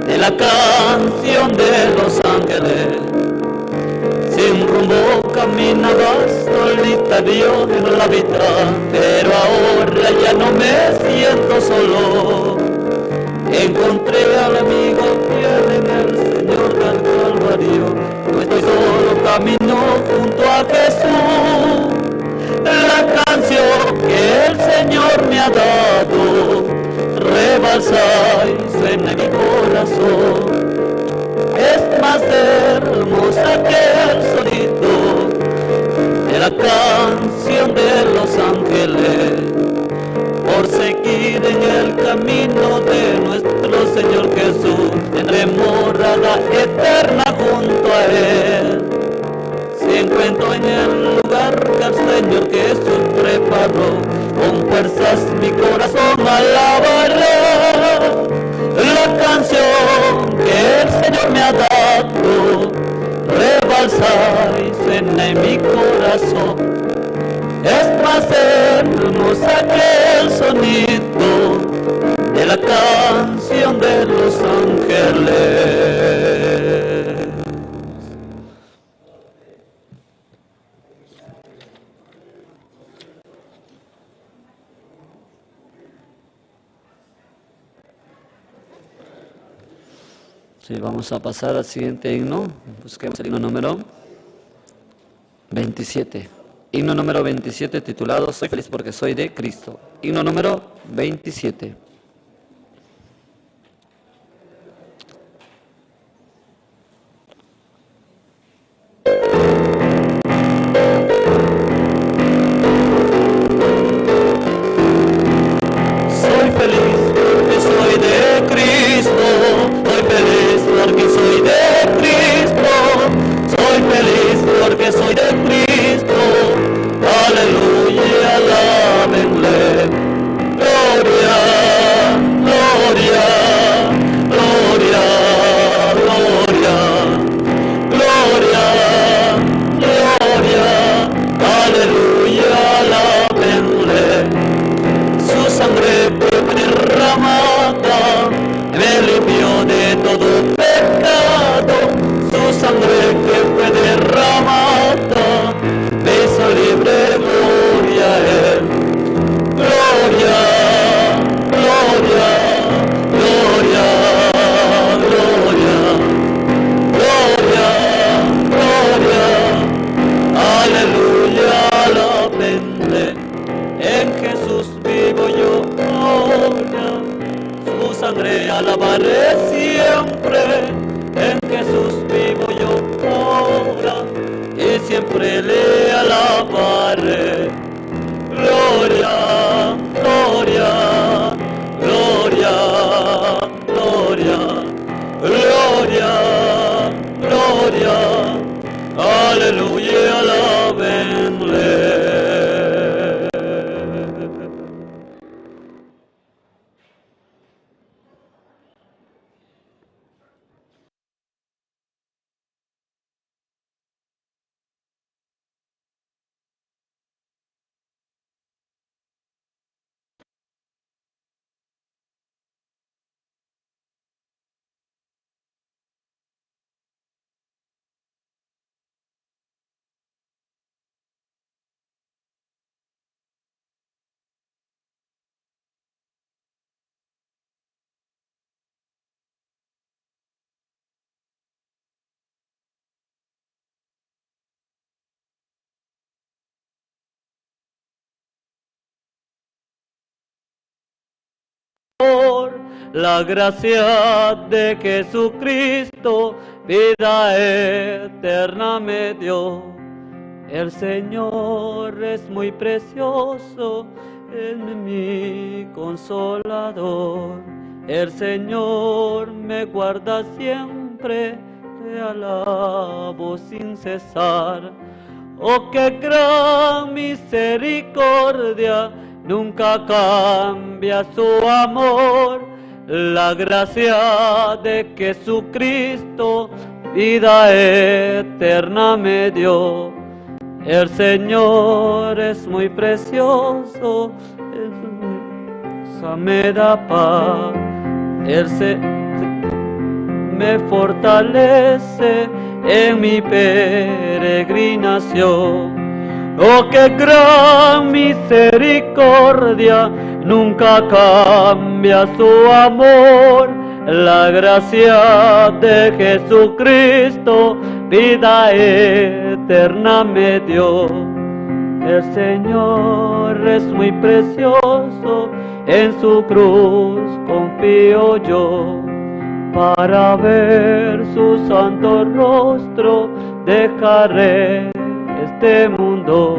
De la canción de los ángeles, sin rumbo caminaba solita yo en la vida, pero ahora ya no me siento solo. Encontré al amigo fiel en el Señor del Calvario. No estoy solo, camino junto a Jesús. La canción que el Señor me ha dado rebalsa y suena en mi corazón. Es más hermosa que el sonido de la canción de los ángeles, por seguir en el camino de nuestro Señor Jesús, tendré morada eterna junto a Él. Si encuentro en el lugar que el Señor Jesús preparó, con fuerzas mi corazón alabará. La canción que el Señor me ha dado rebalsa y suena en mi corazón. Es más hermosa que el sonido de la canción de los ángeles. Sí, vamos a pasar al siguiente himno. Busquemos el himno número 27. Himno número 27 titulado Soy feliz porque soy de Cristo. Himno número 27. Soy feliz porque soy de Cristo. Soy feliz porque soy de Cristo. Soy feliz porque soy de Cristo. Aleluya, alábenle. Gloria, gloria, gloria, gloria, gloria, gloria. Aleluya, alábenle. Su sangre fue derramada, me limpió de todo pecado. Su sangre que fue derramada me hizo libre, gloria a Él. Gloria, gloria, gloria, gloria, gloria, gloria. Aleluya, alábenle. En Jesús vivo yo ahora, su sangre alabaré siempre. En Jesús vivo yo ahora y siempre le alabaré. Gloria, gloria, gloria, gloria, gloria, gloria. Aleluya, alábenle. Por la gracia de Jesucristo, vida eterna me dio. El Señor es muy precioso, en mi consolador. El Señor me guarda siempre, te alabo sin cesar. Oh, qué gran misericordia, nunca cambia su amor. La gracia de Jesucristo, vida eterna me dio. El Señor es muy precioso, me da paz. Él me fortalece en mi peregrinación. Oh, qué gran misericordia, nunca cambia su amor. La gracia de Jesucristo, vida eterna me dio. El Señor es muy precioso, en su cruz confío yo. Para ver su santo rostro dejaré este mundo.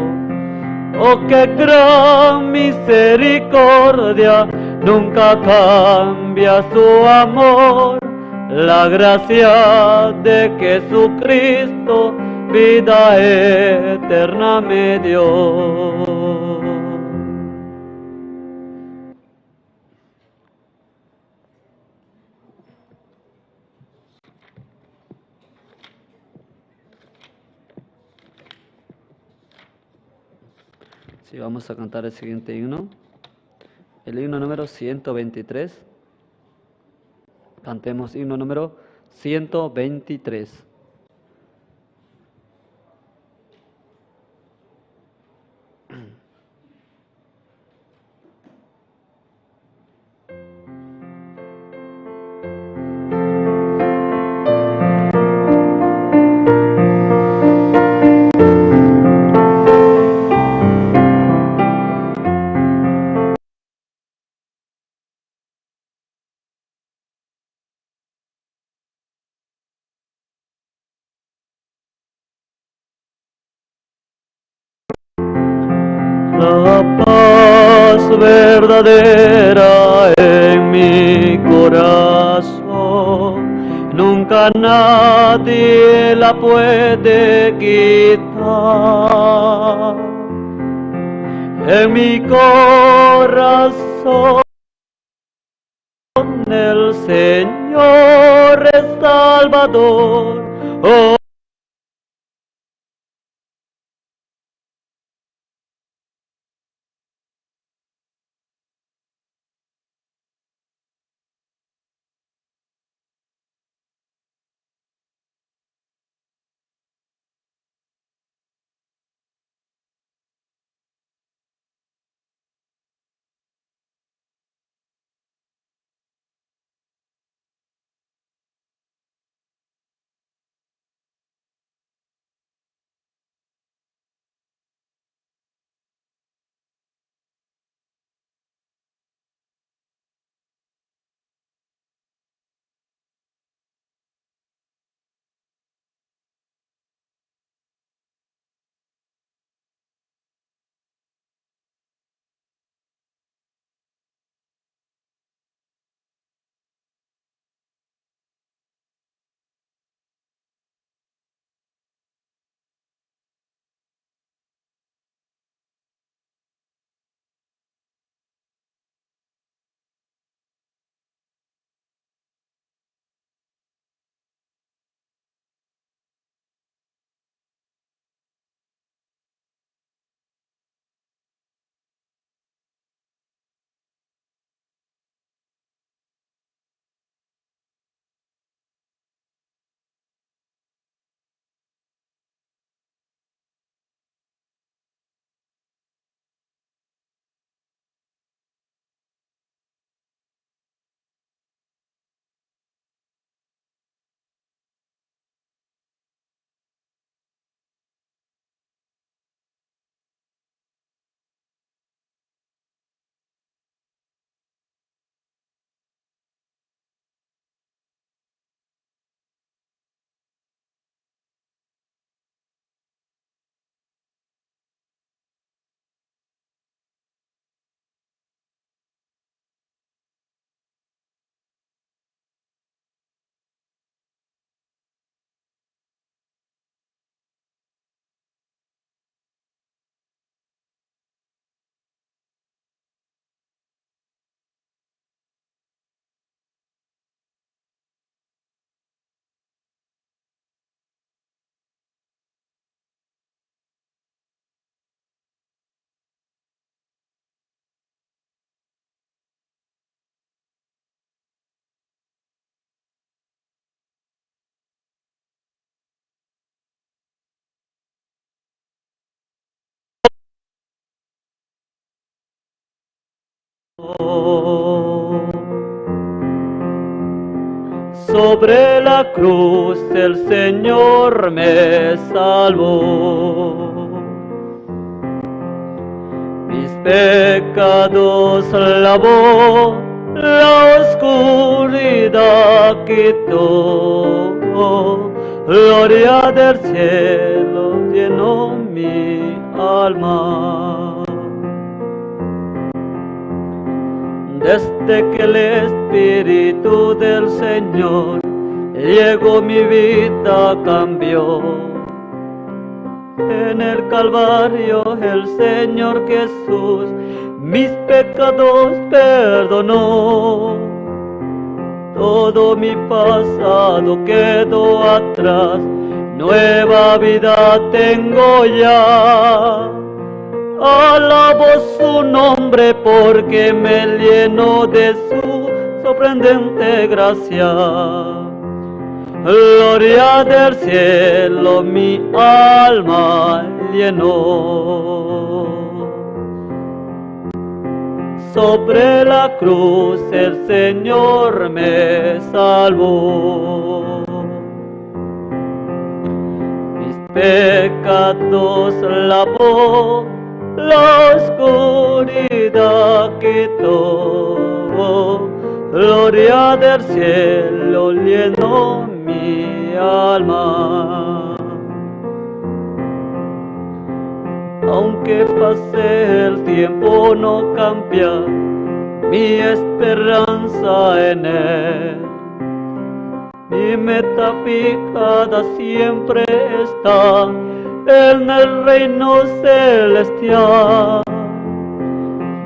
Oh, qué gran misericordia, nunca cambia su amor. La gracia de Jesucristo, vida eterna me dio. Sí, vamos a cantar el siguiente himno. El himno número 123. Cantemos himno número 123. La paz verdadera en mi corazón, nunca nadie la puede quitar. En mi corazón el Señor es Salvador. Oh, Sobre la cruz el Señor me salvó. Mis pecados lavó, la oscuridad quitó. Gloria del cielo llenó mi alma. Desde que el Espíritu del Señor llegó, mi vida cambió. En el Calvario el Señor Jesús mis pecados perdonó. Todo mi pasado quedó atrás, nueva vida tengo ya. Alabo su nombre porque me llenó de su sorprendente gracia. Gloria del cielo mi alma llenó. Sobre la cruz el Señor me salvó. Mis pecados lavó, la oscuridad quitó. Gloria del cielo llenó mi alma. Aunque pase el tiempo no cambia mi esperanza en Él. Mi meta fijada siempre está en el reino celestial.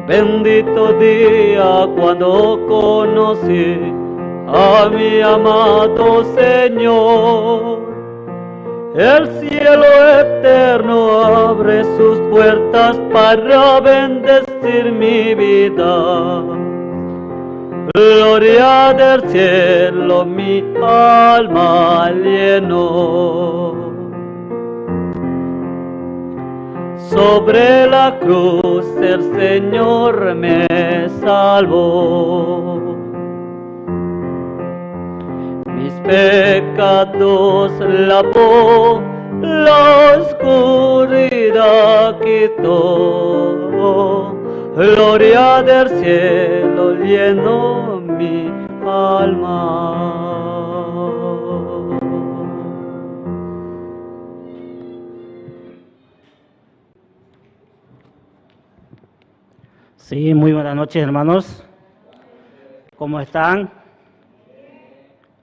Bendito día cuando conocí a mi amado Señor. El cielo eterno abre sus puertas para bendecir mi vida. Gloria del cielo mi alma llenó. Sobre la cruz el Señor me salvó. Mis pecados lavó, la oscuridad quitó. Gloria del cielo llenó mi alma. Sí, muy buenas noches, hermanos. ¿Cómo están?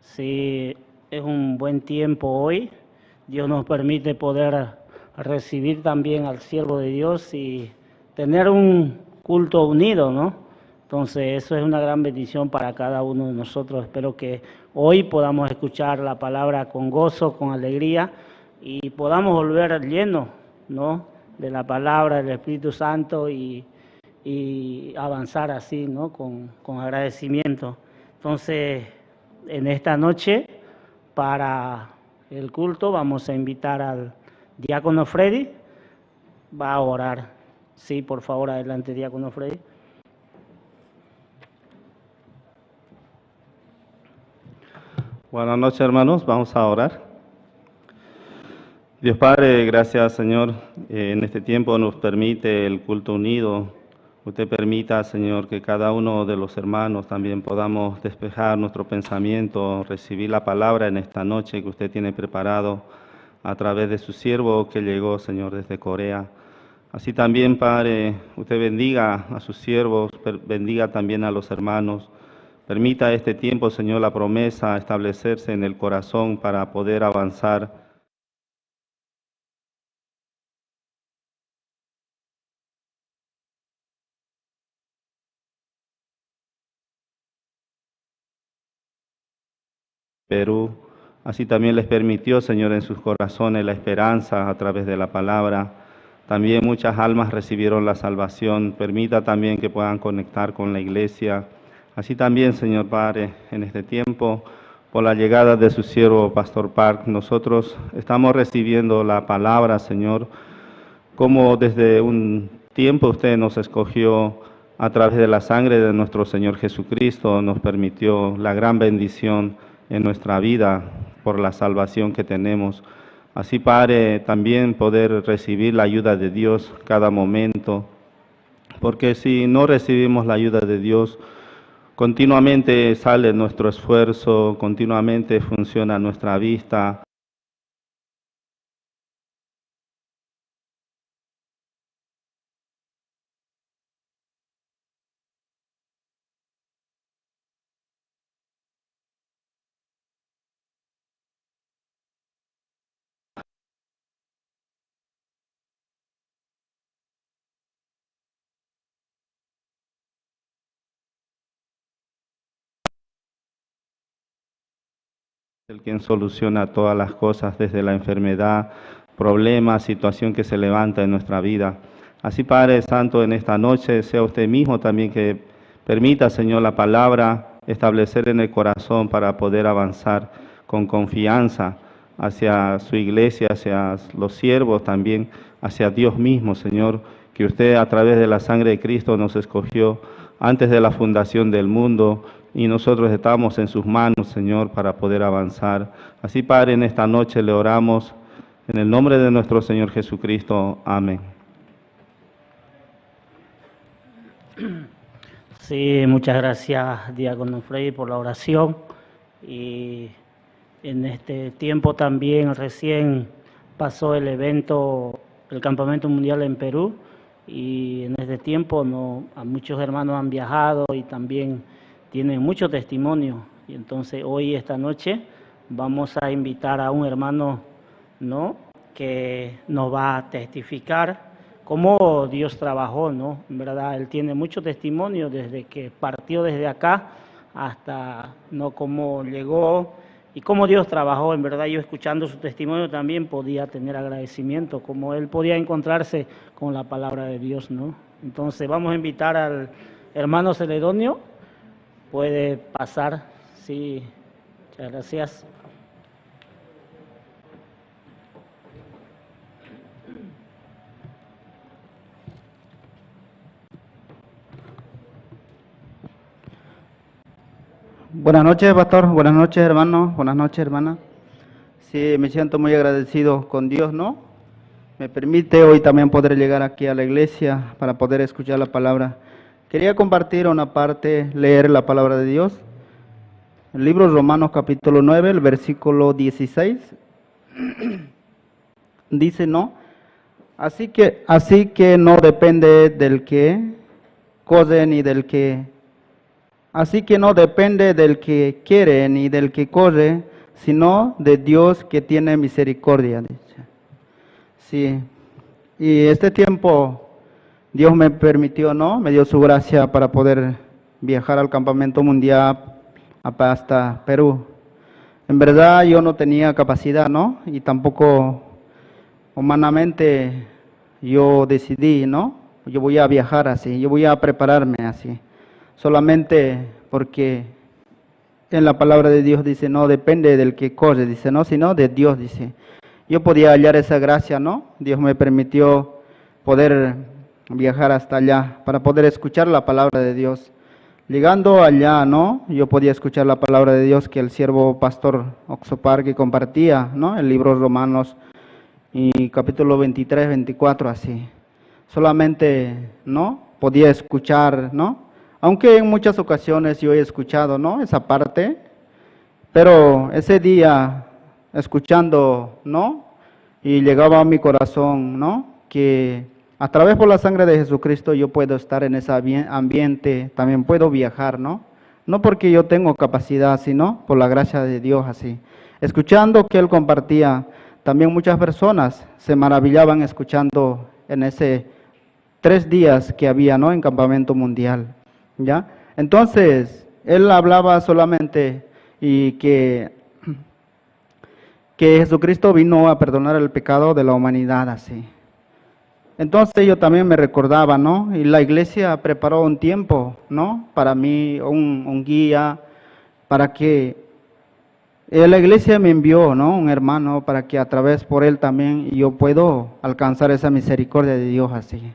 Sí, es un buen tiempo hoy. Dios nos permite poder recibir también al siervo de Dios y tener un culto unido, ¿no? Entonces, eso es una gran bendición para cada uno de nosotros. Espero que hoy podamos escuchar la palabra con gozo, con alegría y podamos volver llenos, ¿no?, de la palabra del Espíritu Santo y avanzar así, ¿no?, con agradecimiento. Entonces, en esta noche, para el culto, vamos a invitar al diácono Freddy. Va a orar. Sí, por favor, adelante, diácono Freddy. Buenas noches, hermanos. Vamos a orar. Dios Padre, gracias, Señor. En este tiempo nos permite el culto unido. Usted permita, Señor, que cada uno de los hermanos también podamos despejar nuestro pensamiento, recibir la palabra en esta noche que usted tiene preparado a través de su siervo que llegó, Señor, desde Corea. Así también, Padre, usted bendiga a sus siervos, bendiga también a los hermanos. Permita este tiempo, Señor, la promesa establecerse en el corazón para poder avanzar. Perú, así también les permitió, Señor, en sus corazones la esperanza a través de la palabra. También muchas almas recibieron la salvación. Permita también que puedan conectar con la iglesia. Así también, Señor Padre, en este tiempo, por la llegada de su siervo, Pastor Park, nosotros estamos recibiendo la palabra, Señor, como desde un tiempo usted nos escogió a través de la sangre de nuestro Señor Jesucristo, nos permitió la gran bendición en nuestra vida por la salvación que tenemos. Así, Padre, también poder recibir la ayuda de Dios cada momento, porque si no recibimos la ayuda de Dios, continuamente sale nuestro esfuerzo, continuamente funciona nuestra vista. El quien soluciona todas las cosas, desde la enfermedad, problemas, situación que se levanta en nuestra vida. Así, Padre Santo, en esta noche sea usted mismo también que permita, Señor, la palabra establecer en el corazón para poder avanzar con confianza hacia su iglesia, hacia los siervos también, hacia Dios mismo, Señor, que usted a través de la sangre de Cristo nos escogió antes de la fundación del mundo, y nosotros estamos en sus manos, Señor, para poder avanzar. Así, Padre, en esta noche le oramos en el nombre de nuestro Señor Jesucristo. Amén. Sí, muchas gracias, Diácono Frei, por la oración. Y en este tiempo también recién pasó el evento, el Campamento Mundial en Perú, y en este tiempo a muchos hermanos han viajado y también tienen mucho testimonio. Y entonces hoy, esta noche, vamos a invitar a un hermano, ¿no?, que nos va a testificar cómo Dios trabajó, ¿no? En verdad, él tiene mucho testimonio desde que partió desde acá hasta, ¿no?, cómo llegó y cómo Dios trabajó. En verdad, yo escuchando su testimonio también podía tener agradecimiento, como él podía encontrarse con la palabra de Dios, ¿no? Entonces vamos a invitar al hermano Celedonio. Puede pasar, sí, muchas gracias. Buenas noches, pastor. Buenas noches, hermano. Buenas noches, hermana. Sí, me siento muy agradecido con Dios, ¿no? Me permite hoy también poder llegar aquí a la iglesia para poder escuchar la palabra. Quería compartir una parte, leer la palabra de Dios. El libro de Romanos capítulo 9, el versículo 16. Dice, ¿no? Así que no depende del que corre ni del que... Así que no depende del que quiere ni del que corre, sino de Dios que tiene misericordia. Dice. Sí. Y este tiempo Dios me permitió, ¿no? Me dio su gracia para poder viajar al campamento mundial hasta Perú. En verdad yo no tenía capacidad, ¿no? Y tampoco humanamente yo decidí, ¿no? Yo voy a viajar así, yo voy a prepararme así. Solamente porque en la palabra de Dios dice, no depende del que corre, dice, no, sino de Dios, dice. Yo podía hallar esa gracia, ¿no? Dios me permitió poder viajar hasta allá para poder escuchar la palabra de Dios. Llegando allá, ¿no? Yo podía escuchar la palabra de Dios que el siervo pastor Oxoparque compartía, ¿no? El libro Romanos y capítulo 23, 24, así. Solamente, ¿no? Podía escuchar, ¿no? Aunque en muchas ocasiones yo he escuchado, ¿no?, esa parte, pero ese día, escuchando, ¿no?, y llegaba a mi corazón, ¿no?, que a través por la sangre de Jesucristo yo puedo estar en ese ambiente, también puedo viajar, ¿no? No porque yo tengo capacidad, sino por la gracia de Dios, así. Escuchando que Él compartía, también muchas personas se maravillaban escuchando en ese 3 días que había, ¿no?, en campamento mundial. ¿Ya? Entonces, él hablaba solamente y que Jesucristo vino a perdonar el pecado de la humanidad, así. Entonces yo también me recordaba, ¿no? Y la iglesia preparó un tiempo, ¿no?, para mí, un guía, para que la iglesia me envió, ¿no?, un hermano, para que a través por él también yo puedo alcanzar esa misericordia de Dios, así.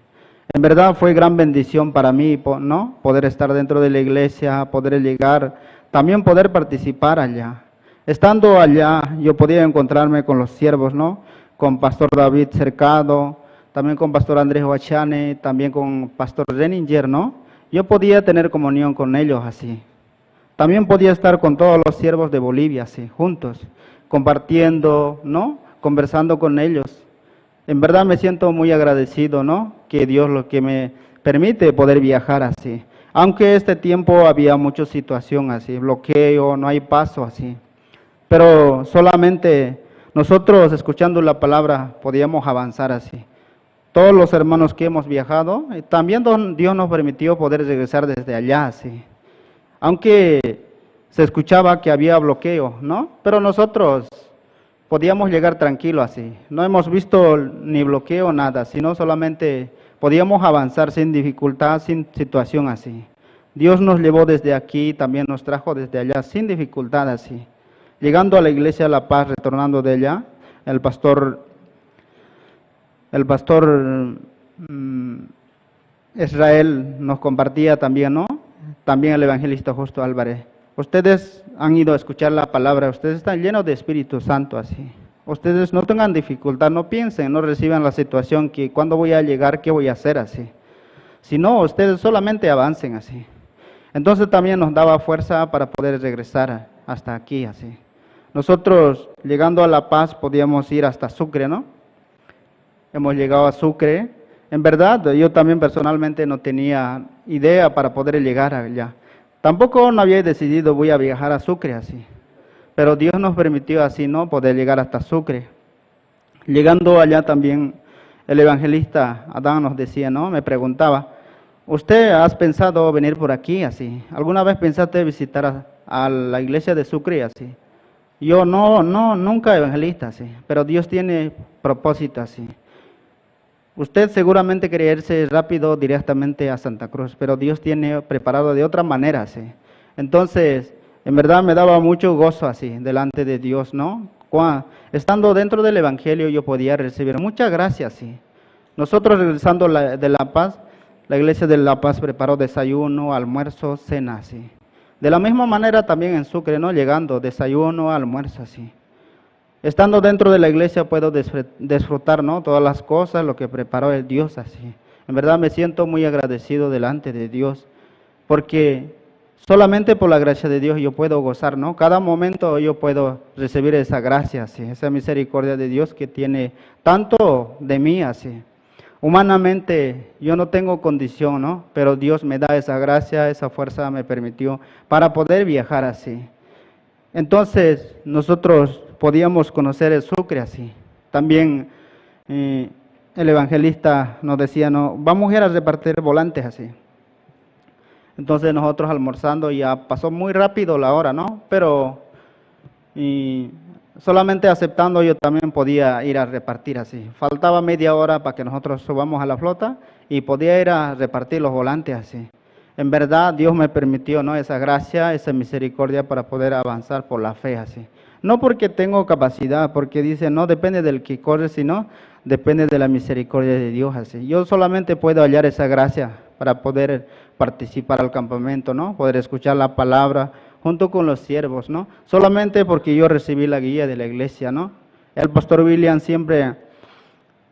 En verdad fue gran bendición para mí, ¿no? Poder estar dentro de la iglesia, poder llegar, también poder participar allá. Estando allá, yo podía encontrarme con los siervos, ¿no? Con Pastor David Cercado, también con Pastor Andrés Huachane, también con Pastor Renninger, ¿no? Yo podía tener comunión con ellos así. También podía estar con todos los siervos de Bolivia, así, juntos, compartiendo, ¿no? Conversando con ellos. En verdad me siento muy agradecido, ¿no? Que Dios lo que me permite poder viajar así. Aunque este tiempo había mucha situación así, bloqueo, no hay paso así. Pero solamente nosotros escuchando la palabra podíamos avanzar así. Todos los hermanos que hemos viajado, también Dios nos permitió poder regresar desde allá así. Aunque se escuchaba que había bloqueo, ¿no? Pero nosotros podíamos llegar tranquilo así. No hemos visto ni bloqueo, nada, sino solamente podíamos avanzar sin dificultad, sin situación así. Dios nos llevó desde aquí, también nos trajo desde allá sin dificultad así. Llegando a la iglesia de La Paz, retornando de allá, el pastor Israel nos compartía también, ¿no? También el evangelista Justo Álvarez. Ustedes han ido a escuchar la palabra, ustedes están llenos de Espíritu Santo así. Ustedes no tengan dificultad, no piensen, no reciban la situación que cuándo voy a llegar, qué voy a hacer así. Sino ustedes solamente avancen así. Entonces también nos daba fuerza para poder regresar hasta aquí así. Nosotros llegando a La Paz podíamos ir hasta Sucre, ¿no? Hemos llegado a Sucre. En verdad, yo también personalmente no tenía idea para poder llegar allá. Tampoco no había decidido voy a viajar a Sucre así. Pero Dios nos permitió así, ¿no? Poder llegar hasta Sucre. Llegando allá también, el evangelista Adán nos decía, ¿no? Me preguntaba, ¿usted has pensado venir por aquí así? ¿Alguna vez pensaste visitar a la iglesia de Sucre así? Yo nunca evangelista así. Pero Dios tiene propósito así. Usted seguramente quería irse rápido directamente a Santa Cruz, pero Dios tiene preparado de otra manera, ¿sí? Entonces, en verdad me daba mucho gozo así, delante de Dios, ¿no? Estando dentro del Evangelio yo podía recibir muchas gracias, ¿sí? Nosotros regresando de La Paz, la iglesia de La Paz preparó desayuno, almuerzo, cena, ¿sí? De la misma manera también en Sucre, ¿no? Llegando, desayuno, almuerzo, así. Estando dentro de la iglesia puedo disfrutar, ¿no? Todas las cosas, lo que preparó el Dios así. En verdad me siento muy agradecido delante de Dios, porque solamente por la gracia de Dios yo puedo gozar, ¿no? Cada momento yo puedo recibir esa gracia, así, esa misericordia de Dios que tiene tanto de mí, así. Humanamente yo no tengo condición, ¿no? Pero Dios me da esa gracia, esa fuerza me permitió para poder viajar así. Entonces nosotros podíamos conocer el Sucre así. También el evangelista nos decía, no, vamos a ir a repartir volantes así. Entonces nosotros almorzando, ya pasó muy rápido la hora, ¿no? Pero solamente aceptando yo también podía ir a repartir así. Faltaba media hora para que nosotros subamos a la flota y podía ir a repartir los volantes así. En verdad Dios me permitió, ¿no? Esa gracia, esa misericordia para poder avanzar por la fe así. No porque tengo capacidad, porque dice, no depende del que corre, sino depende de la misericordia de Dios así. Yo solamente puedo hallar esa gracia para poder participar al campamento, ¿no? Poder escuchar la palabra junto con los siervos, ¿no? Solamente porque yo recibí la guía de la iglesia, ¿no? El pastor William siempre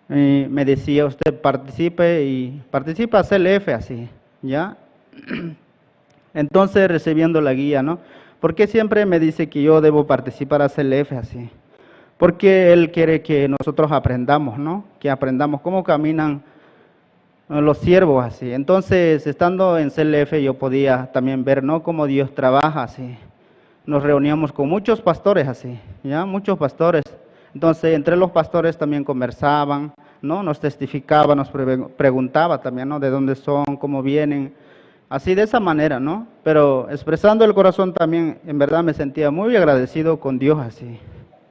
me decía, usted participe y participa a CLF así, ¿ya? Entonces recibiendo la guía, ¿no? Porque siempre me dice que yo debo participar a CLF así. Porque Él quiere que nosotros aprendamos, ¿no? Que aprendamos cómo caminan los siervos así. Entonces, estando en CLF yo podía también ver, ¿no? Cómo Dios trabaja así. Nos reuníamos con muchos pastores así, ¿ya? Muchos pastores. Entonces, entre los pastores también conversaban, ¿no? Nos testificaban, nos preguntaba también, ¿no? De dónde son, cómo vienen. Así de esa manera, ¿no? Pero expresando el corazón también, en verdad me sentía muy agradecido con Dios así.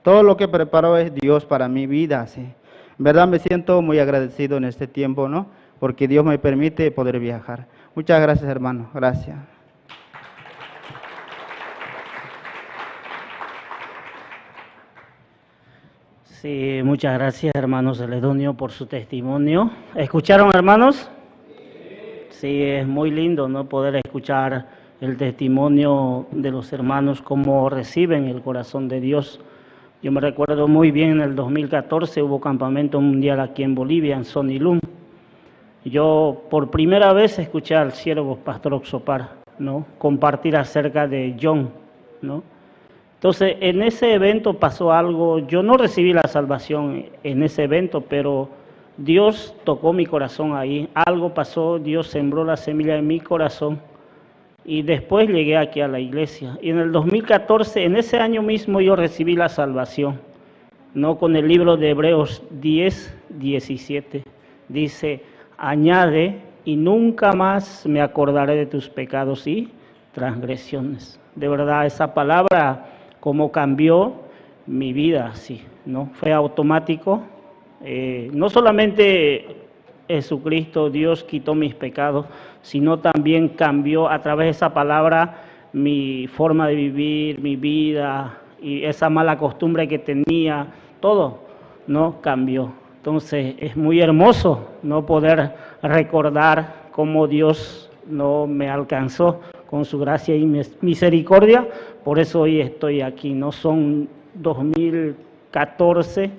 Todo lo que preparó es Dios para mi vida así. En verdad me siento muy agradecido en este tiempo, ¿no? Porque Dios me permite poder viajar. Muchas gracias, hermano. Gracias. Sí, muchas gracias, hermano Celedonio, por su testimonio. ¿Escucharon, hermanos? Sí, es muy lindo, ¿no? Poder escuchar el testimonio de los hermanos, cómo reciben el corazón de Dios. Yo me recuerdo muy bien, en el 2014 hubo campamento mundial aquí en Bolivia, en Sonilum. Yo por primera vez escuché al siervo Pastor Oxopar, ¿no? Compartir acerca de John, ¿no? Entonces, en ese evento pasó algo. Yo no recibí la salvación en ese evento, pero Dios tocó mi corazón ahí. Algo pasó, Dios sembró la semilla en mi corazón. Y después llegué aquí a la iglesia. Y en el 2014, en ese año mismo, yo recibí la salvación, ¿no? Con el libro de Hebreos 10, 17. Dice, añade, y nunca más me acordaré de tus pecados y transgresiones. De verdad, esa palabra, como cambió mi vida, sí, ¿no? Fue automático. No solamente Jesucristo, Dios quitó mis pecados, sino también cambió a través de esa palabra mi forma de vivir, mi vida, y esa mala costumbre que tenía, todo, ¿no? Cambió. Entonces es muy hermoso no poder recordar cómo Dios no me alcanzó con su gracia y misericordia. Por eso hoy estoy aquí, ¿no? Son 2014,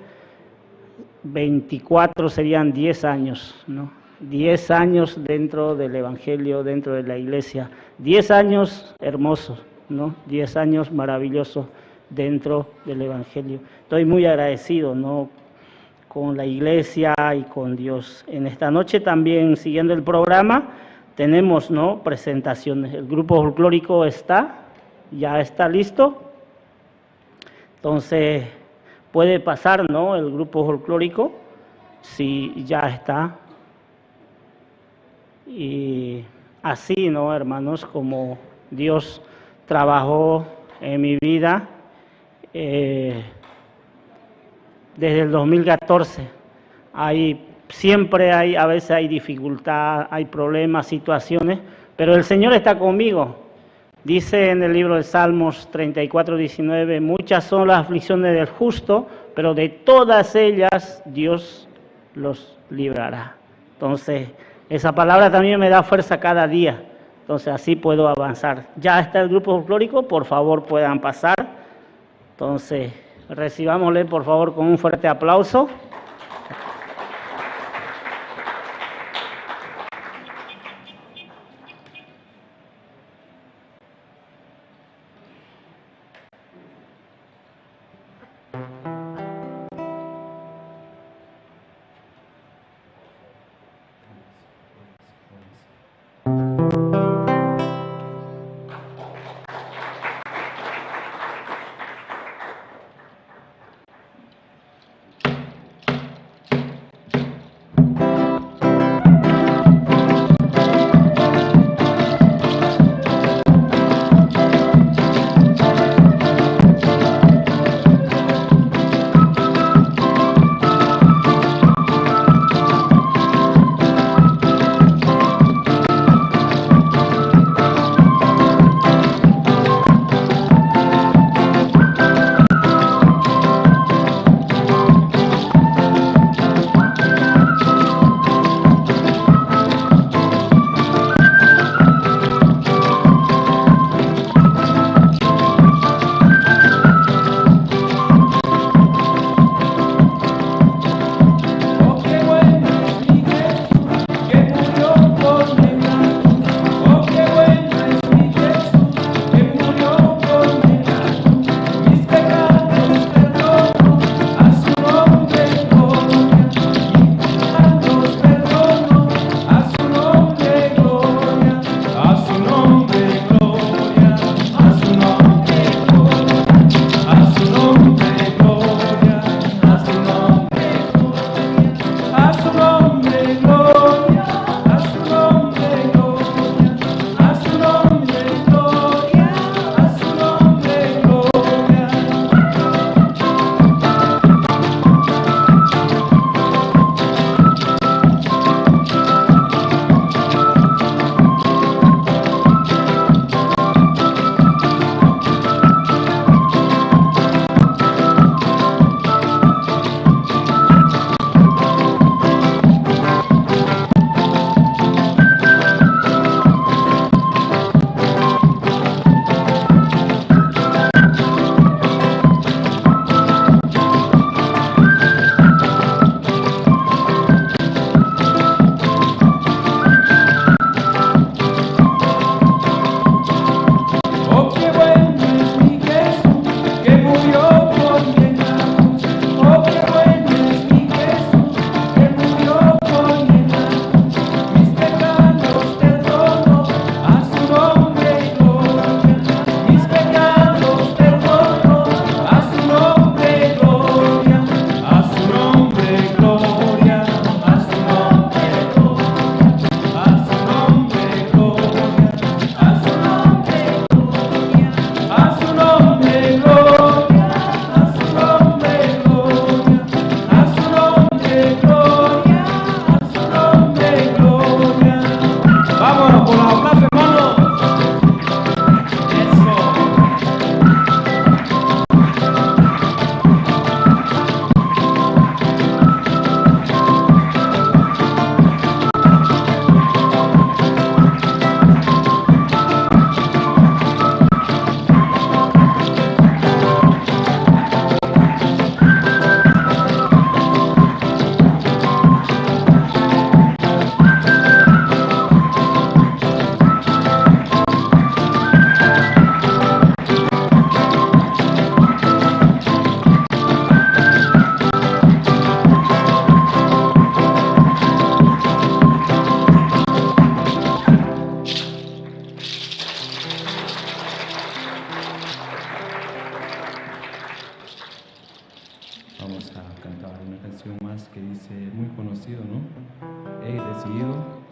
24 serían 10 años, ¿no? 10 años dentro del Evangelio, dentro de la iglesia. 10 años hermosos, ¿no? 10 años maravillosos dentro del Evangelio. Estoy muy agradecido, ¿no? Con la iglesia y con Dios. En esta noche también, siguiendo el programa, tenemos, ¿no? Presentaciones. El grupo folclórico ya está listo. Entonces, puede pasar, ¿no? El grupo folclórico, si ya está. Y así, ¿no, hermanos? Como Dios trabajó en mi vida desde el 2014. Siempre a veces hay dificultad, hay problemas, situaciones, pero el Señor está conmigo. Dice en el libro de Salmos 34, 19, muchas son las aflicciones del justo, pero de todas ellas Dios los librará. Entonces, esa palabra también me da fuerza cada día. Entonces, así puedo avanzar. Ya está el grupo folclórico, por favor puedan pasar. Entonces, recibámosle por favor con un fuerte aplauso.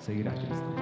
seguir a Cristo.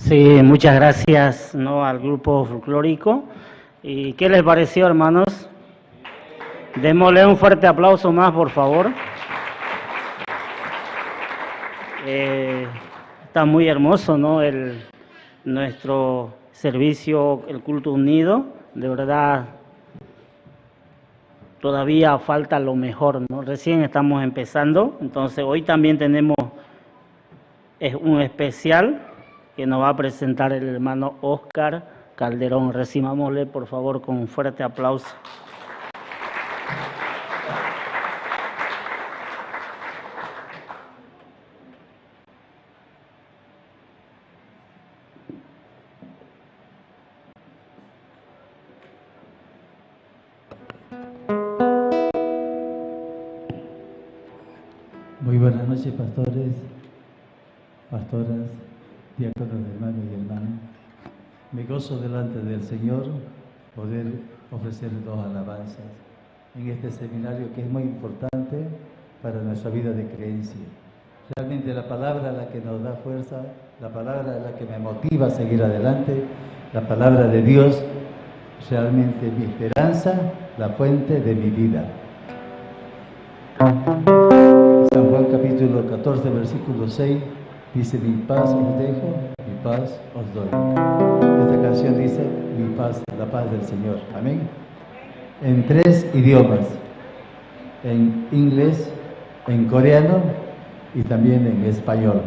Sí, muchas gracias, ¿no?, al grupo folclórico. ¿Y qué les pareció, hermanos? Démosle un fuerte aplauso más, por favor. Está muy hermoso, ¿no? Nuestro servicio, el culto unido, de verdad, todavía falta lo mejor, ¿no? Recién estamos empezando, entonces hoy también tenemos un especial que nos va a presentar el hermano Oscar Calderón. Recibámosle, por favor, con un fuerte aplauso. Muy buenas noches, pastores, pastoras, diáconos, hermanos y hermanas. Me gozo delante del Señor poder ofrecer dos alabanzas en este seminario que es muy importante para nuestra vida de creencia. Realmente la palabra es la que nos da fuerza, la palabra es la que me motiva a seguir adelante, la palabra de Dios, realmente mi esperanza, la fuente de mi vida. San Juan capítulo 14, versículo 6, dice: mi paz os dejo, mi paz os doy. Esta canción dice: mi paz, la paz del Señor. Amén. En 3 idiomas, en inglés, en coreano y también en español.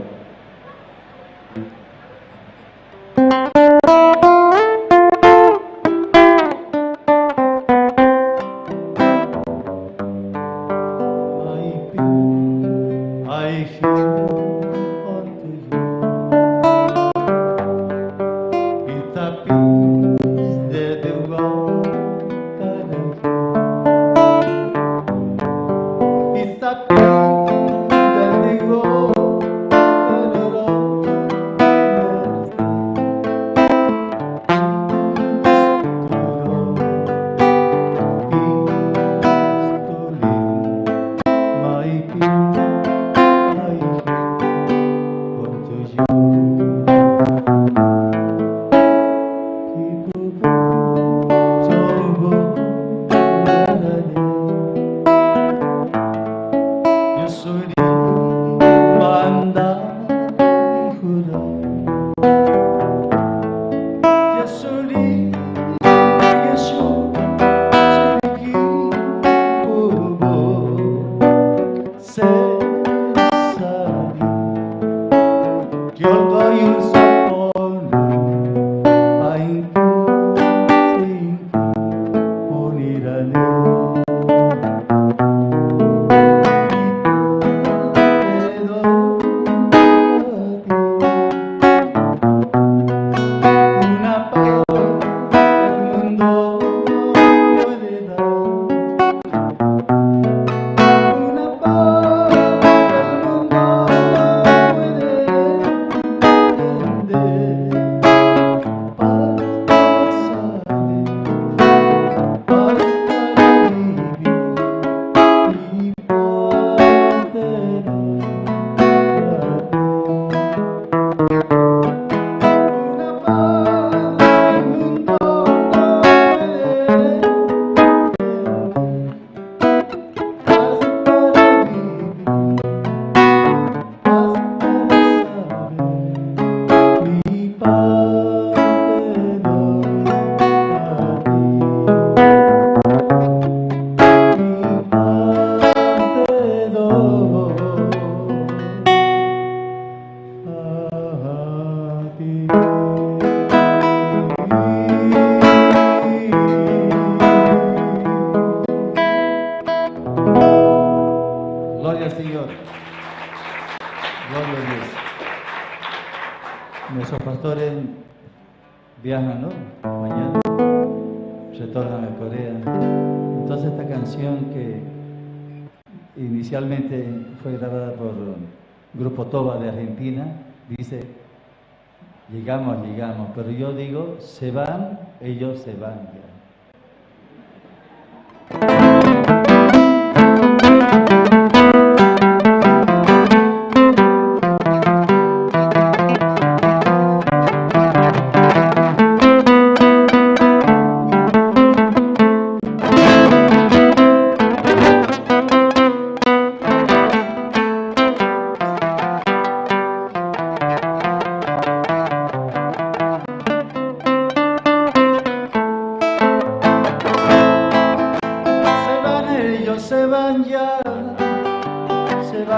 Viajan, ¿no? Mañana retornan a Corea. Entonces esta canción que inicialmente fue grabada por Grupo Toba de Argentina, dice: llegamos, llegamos, pero yo digo, se van, ellos se van ya.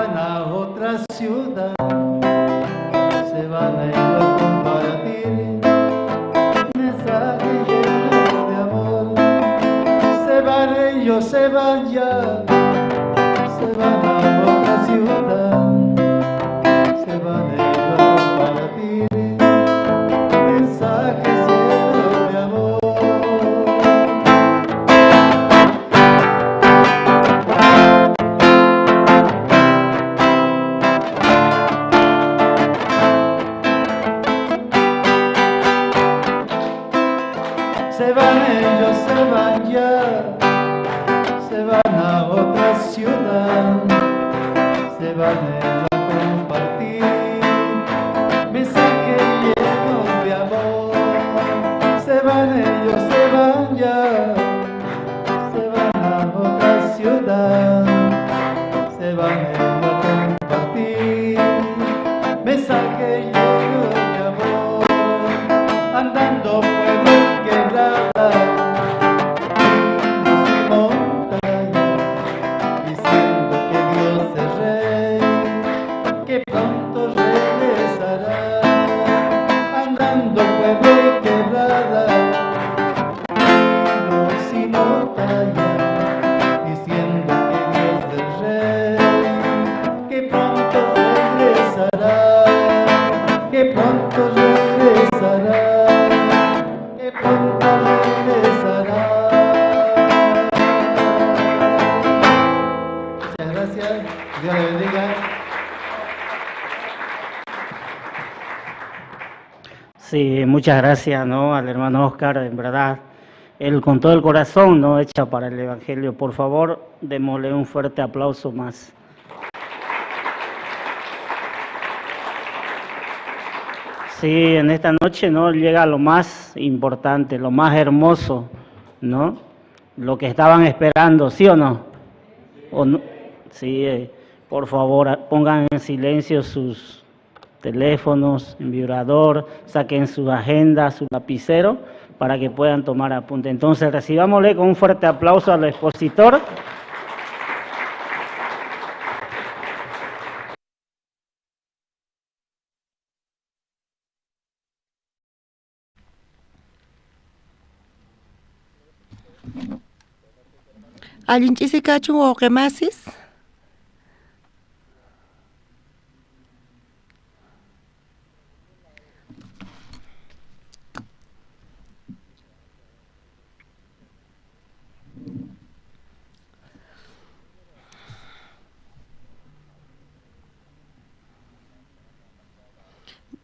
van a otra ciudad, se van a ir a compartir mensajes llenos de amor. Se van ellos, se van ya, se van a otra ciudad, se van a ir a compartir mensajes llenos de amor. Se van ellos, se van ya, se van a otra ciudad, se van ellos a compartir mensajes llenos de amor. Se van ellos, se van ya, se van a otra ciudad, se van ellos a compartir mensajes llenos de amor. Andando pueblo y quebrada, ríos y montañas, diciendo que Dios es rey, que pronto regresará. Andando pueblo y quebrada, ríos y montañas, diciendo que Dios es rey, que pronto regresará, que pronto regresará. Que pronto regresará. Muchas gracias, Dios le bendiga. Sí, muchas gracias, ¿no?, al hermano Oscar, en verdad, él con todo el corazón, ¿no?, echa para el Evangelio. Por favor, démosle un fuerte aplauso más. Sí, en esta noche, ¿no?, llega lo más importante, lo más hermoso, ¿no?, lo que estaban esperando, ¿sí o no? ¿O no? Sí, por favor, pongan en silencio sus teléfonos, en vibrador, saquen su agenda, su lapicero, para que puedan tomar apunte. Entonces, recibámosle con un fuerte aplauso al expositor. Allinchisi kachun oqemasis.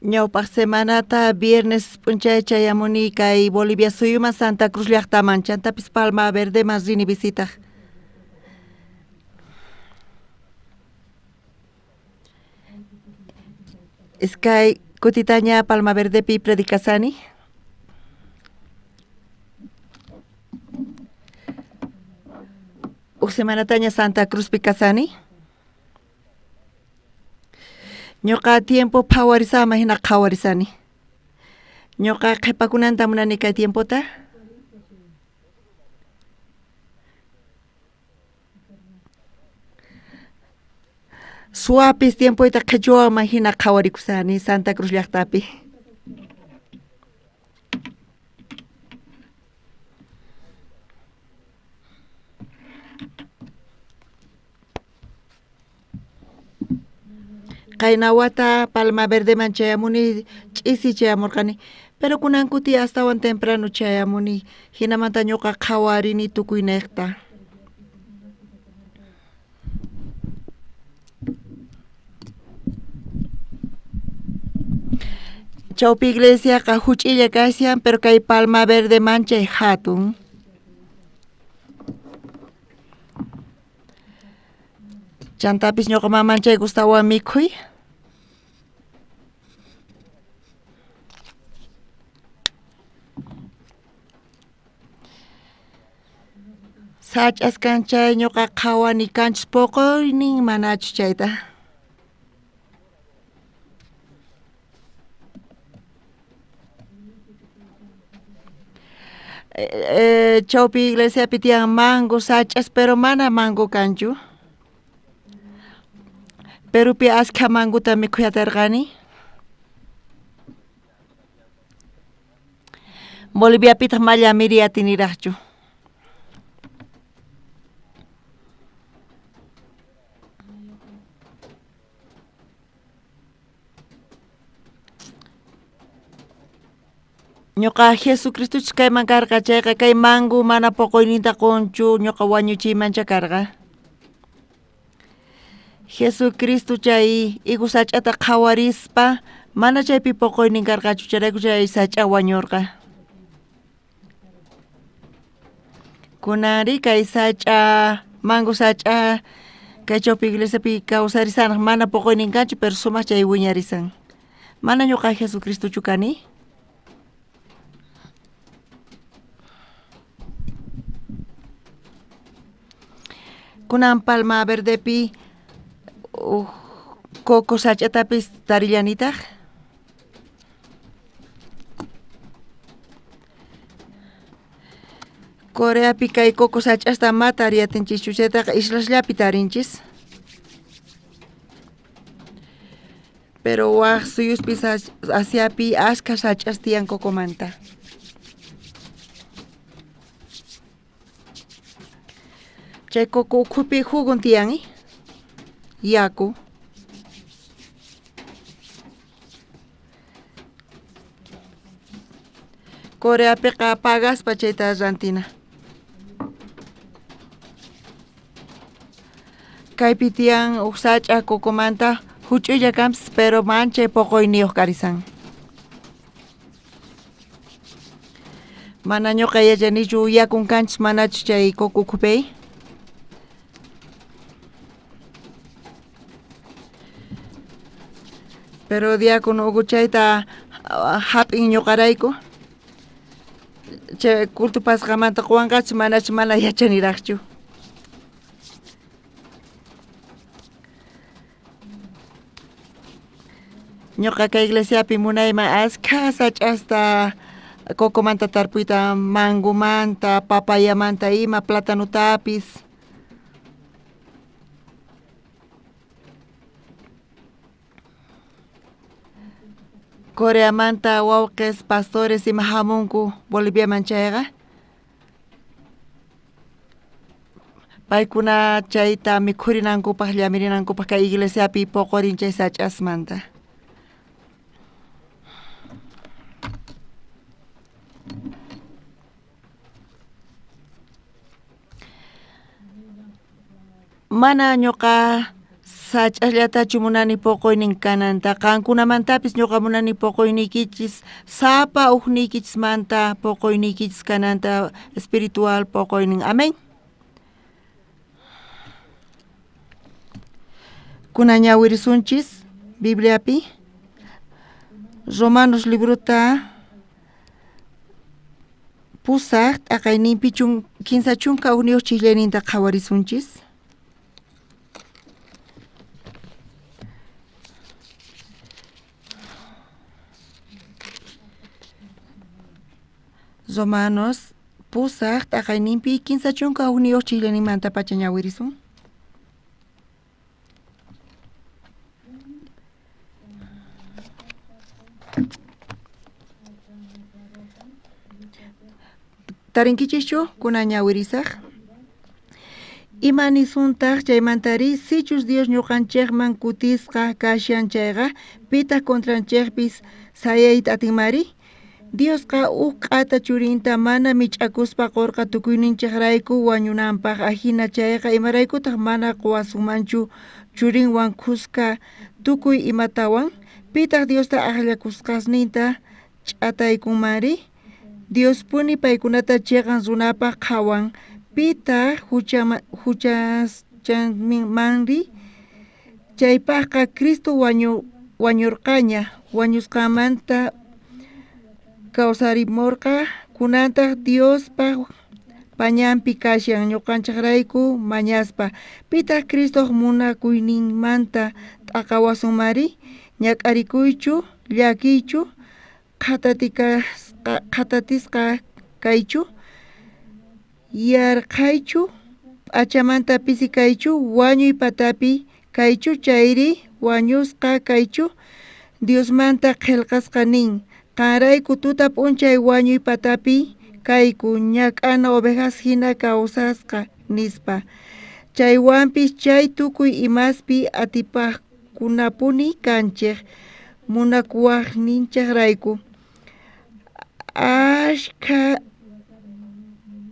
Ñawpaq semanata viernes puncha chayamuni kay Bolivia suyuma Santa Cruz llaqtaman chantapis Palma Verde mas rini visita. Iskay kutitaña Palma Verde pi predicasani. Semanataña Santa Cruz pi kasani. Ñoqa tiempo phawarisama hina qhawarisani. Ñoqa qhipakunanta munani kay tiempota. Suapis tiempoita qhichwama hina qhawarikusani Santa Cruz llaqtapi. Kainawata Palma Verde manchayamuni ch'isi chayamurqani, pero kunankuti astawan temprano chayamuni hinamanta ñuqa qhawarini tukuyniyta. Chawpi iglesia ka huch'illa kasyan, pero kay Palma Verde manchay hatun. Chantapis ñuqa manchay gustawa mikhuy. Sach'as kanchay ñuqa qhawani kanchis poqoynin manachu chayta. Chawpi iglesiapi tiyan mango sach'as, pero mana mango kanchu. Perupi aska manguta mikhuyatarqani. Bolivia pitaq malla miriatiniraqchu. Ñuqa Jesucristo kayman karqa chayqa kay mangu mana poqoyninta qunchu ñuqa wañuchiymancha karqa. Jesucristo chay igu sach'ata qhawarispa mana chaypi poqoynin karqachu charayku chay sach'a wañurqa. Kunari kay sach'a mangu sach'a kay chawpi iglesiapi kawsarisanaq mana poqoynin kanchu pero sumaq chay wiñarisan. Mana ñuqa Jesucristo chukani. Kunan Palma Verdepi coco sach'atapis tarillanitaq. Coreapi kay coco sach'asta matariyatinchis chaytaqa islaslapi tarinchis. Pero waq suyuspi Asiapi ashka sach'as tiyan cocomanta. Chay coco ukhupi jugun tiyan yaku. Coreapiqa pagaspa chayta rantina. Kaypi tiyan sach'a cocomanta huch'ulla kanpis pero manchay poqoyniyuq karisan. Mana ñuqa yachanichu yakun kanchis manachu chay coco ukhupay. Pero diácono Hugo chayta hap'in ñuqarayku. Chay culto pasqamanta quwanqachu manachu mana yachaniraqchu. Ñuqa kay iglesiapi munayman askha sach'asta cocomanta tarpuyta mangumanta, papayamanta ima platanutapis. Coreamanta wawqis pastores ima hamunku Boliviaman chayqa. Paykuna chayta mikhurinankupaq llamirinankupaq kay iglesiapi poqorin chay sach'asmanta. Mana ñuqa sach'allatachu munani poqoynin kananta qankunamantapis ñuqa munani poqoynikichis sapa uqniykichismanta poqoynikichis kananta espiritual poqoynin. Amén. Kuna ñawirisunchis Bibliapi Romanos libruta pusaq t'aqayninpi kinsa chunka uqniyuq chiklayninta qhawarisunchis. Romanos pusaq t'aqayninpi kinsa chunka uqniyuq chiklayninmanta pacha ñawirisun. Tarinkichischu kuna ñawirisaq. Imanisuntaq chaymantari sichus Dios ñuqanchikman kutisqa kashan chayqa pitaq contranchikpis sayayta atinmari. Diosqa q'ata churinta mana mich'akuspa qurqa tukuyninchiqrayku wañunanpaq ahina chayqa imaraykutaq mana quwasunmanchu churinwan qusqa tukuy imatawan pitaq Diosta aqllakusqasninta ch'ataykunmari. Dios puni paykunata chiqan runapaq qhawan pitaq huchasmanri chaypaqqa Cristo wañurqaña wañusqamanta kawsarimurqa kunantaq Diospaq pañanpi kashan ñuqanchiqrayku mañaspa pitaq Cristo munakuyninmanta t'aqawasunmari ñak'arikuychu llakiychu qhatatisqa kaychu yarqaychu p'achamanta pisikaychu wañuy patapi kaychu chayri wañusqa kaychu Dios manta qillqasqa nin qarayku tuta p'unchay wañuy patapi kayku ñak'ana ovejas hina kawsasqa nispa chaywanpis chay tukuy imaspi atipaqkunapuni kanchik munakuwaqninchaqrayku ashka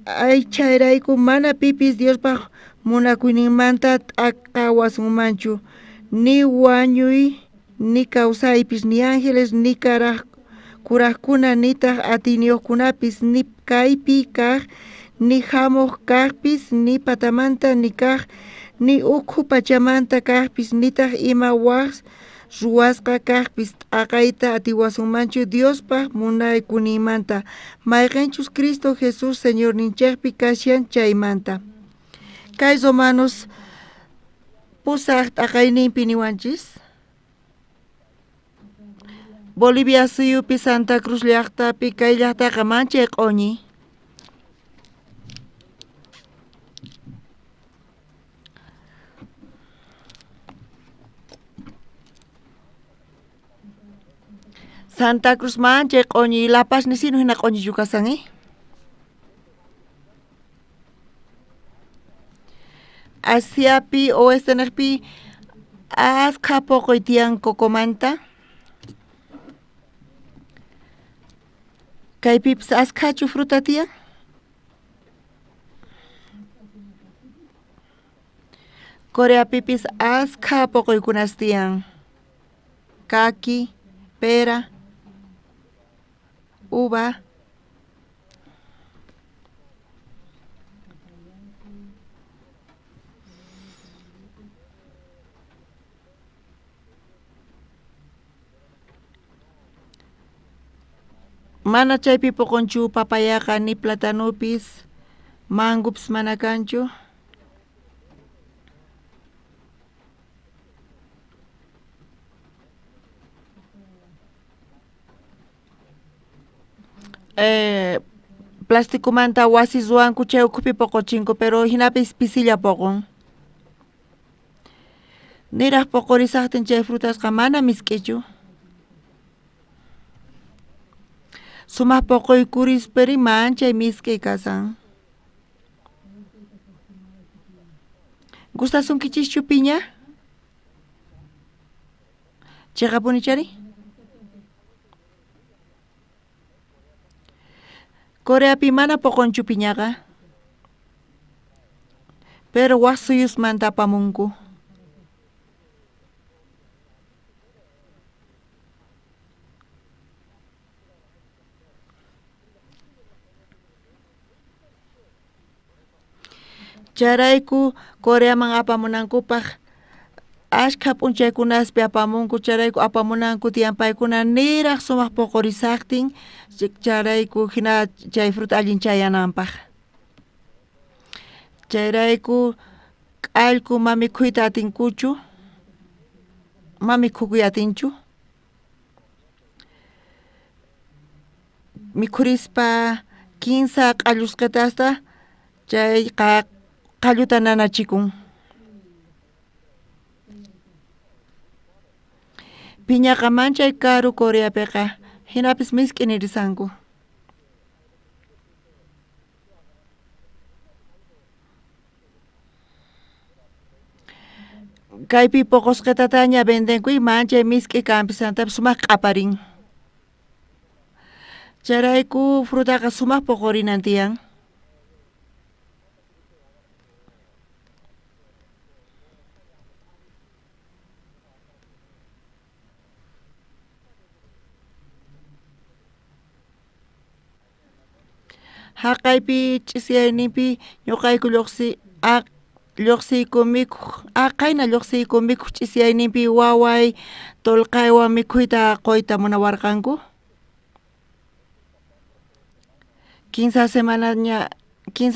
aychayrayku mana pipis Diospaq munakuyninmanta t'aqawasunmanchu ni wañuy ni kawsaypis ni ángeles ni kuraqkuna nitaq atiniyuqkunapis ni kaypi kaq ni hamuq kaqpis ni patamanta ni kaq ni ukhu pachamanta kaqpis nitaq ima waqs ruwasqa kaqpis t'aqayta atiwasunmanchu Diospaq munaykunimanta mayqinchus Cristo Jesús Señor ninchaqpi kashan chaymanta kay romanos pusaq t'aqayninpi niwanchis Bolivia suyupi Santa Cruz llaqtapi kay llaqtaqa manchay q'uñi Santa Cruz manchay q'uñi Lapas ni sino hina q'uñi yukasan Asiapi oeste nerpi asqa poqoy tiyan Cocomanta kaypipis asqachu fruta tiyan Coreapipis asqa poqoykunas tiyan kaki, pera, uva mana chaypi poqonchu papayaqa ni platanopis mangops mana kanchu plástico manta wasi ruwanku chay ukhupi poqochinku pero hinapis pisilla poqon niraq poqorisaqtin chay frutasqa mana misk'ichu sumaq poqoykurisperi manchay misk'ay kasan gustasunkichikchu piña chiqapunichari Coreapi mana poqonchu piñaqa pero waq suyusmanta apamunku charayku Coreaman apamunankupaq ashka p'unchaykunaspi apamunku charayku apamunanku tiyan paykuna niraq sumaq poqorisaqtin charayku hina chay fruta allin chayananpaq chayrayku q'allku mamikhuyta atinkuchu mamikhukuy atinchu mikhurispa 15 q'allusqatasta chay q'alluta nanachikun piñaqa manchay karu Coreapiqa hinapis misk'ini risanku kaypi poqosqetataña vendenkuy manchay misk'i kanpis antapi sumaq q'aparin charayku frutaqa sumaq poqorinan tiyan haqaypi ch'isiyayninpi ñuqayku lluqsiyku mikhuq qayna lluqsiyku mikhuq ch'isiyayninpi waway tolqaywan mikhuyta qoyta munawarqanku 15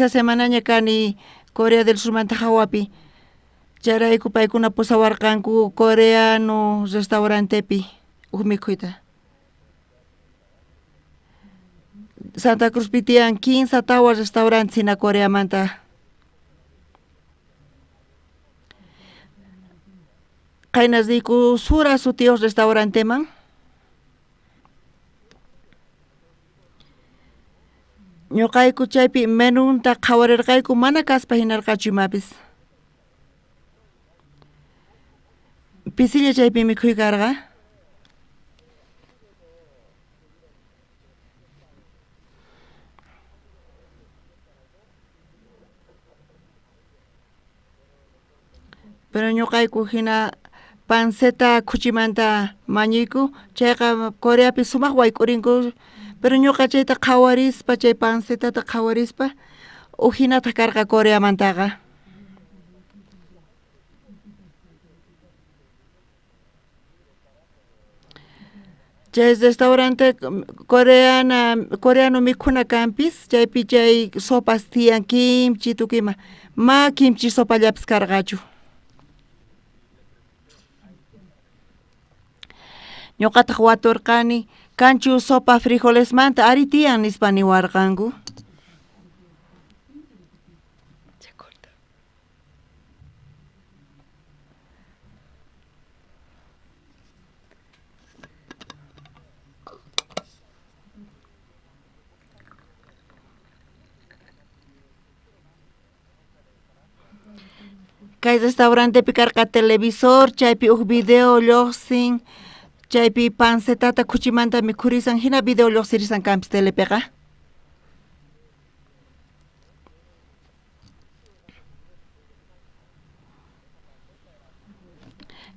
semanaña kani Corea del Sur manta hawapi charayku paykuna pusawarqanku coreano restaurantepi mikhuyta Santa Cruz pitian 15 tawa restaurante sina Corea manta Kainas diku sura su tíos restaurante man. Ñuqayku chaypi menunta qhawarirqayku mana kaspa hinarqachu imapis. Pisilla chaypi mikhuykarqa. Pero ñuqayku hina panceta kuchimanta mañiyku chayqa Coreapi sumaq wayk'urinku. Pero ñuqa chayta qhawarispa chay pancetata qhawarispa uhinata karqa Coreamantaqa. Chay restaurante coreano mikhuna kampis chaypi chay sopas tiyan kimchi tukima ma kimchi sopallapas karqachu. Ñuqataq waturqani kanchu sopa frijolesmanta ari tiyan nispa niwarqanku. Kay restaurante pikarqa televisor chaypi video lluqsin chaypi pancetata kuchimanta mikhurisan hina video lluqsirisan kampis telepiqa.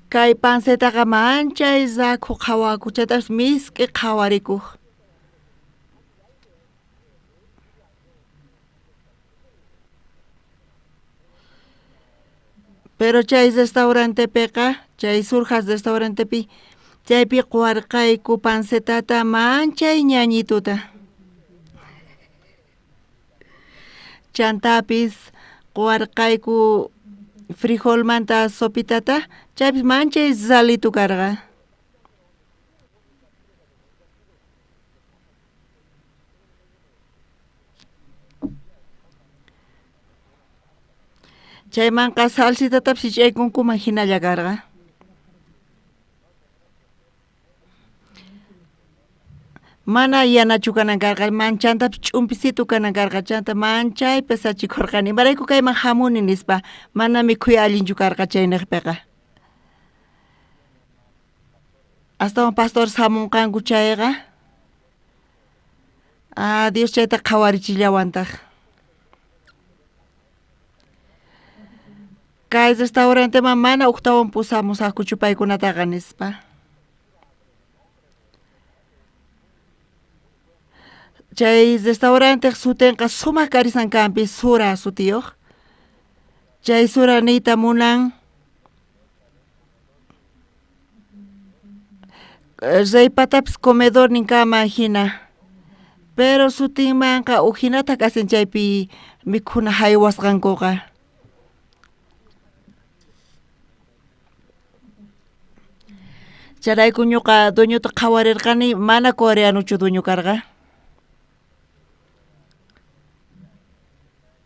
Kay pancetaqa manchay zakhu qhawaku chaytapas misk'i qhawarikuq. Pero chay restaurantepiqa, chay Surjas restaurantepi, chaypi quwarqayku pancetata manchay ñañituta. Chantapis quwarqayku frijolmanta sopitata, chaypis manchay salitu karqa. Chaymanqa salsitatapis chaykunkuman hinalla karqa. Mana yanachu kanan karqa, manchantapis ch'umpisitu kanan karqa, chanta manchay pesachikurqani. Imarayku kayman hamuni nispa, mana mikhuy allinchu karqa chaynaqpiqa. Astawan pastor hamunqanku chayqa. Dios chayta qhawarichillawantaq. Kay restauranteman mana uqtawan pusamusaqkuchu paykunataqa nispa. Chay restaurante sutinqa sumaq karisan kanpi Sura sutiyuq. Chay Sura niyta munan reypatapis comedor ninkama hina. Pero sutinmanqa uhinata kasin chaypi mikhuna haywasqankuqa. Charayku ñuqa dueñuta qhawarirqani mana coreanuchu dueño karqa.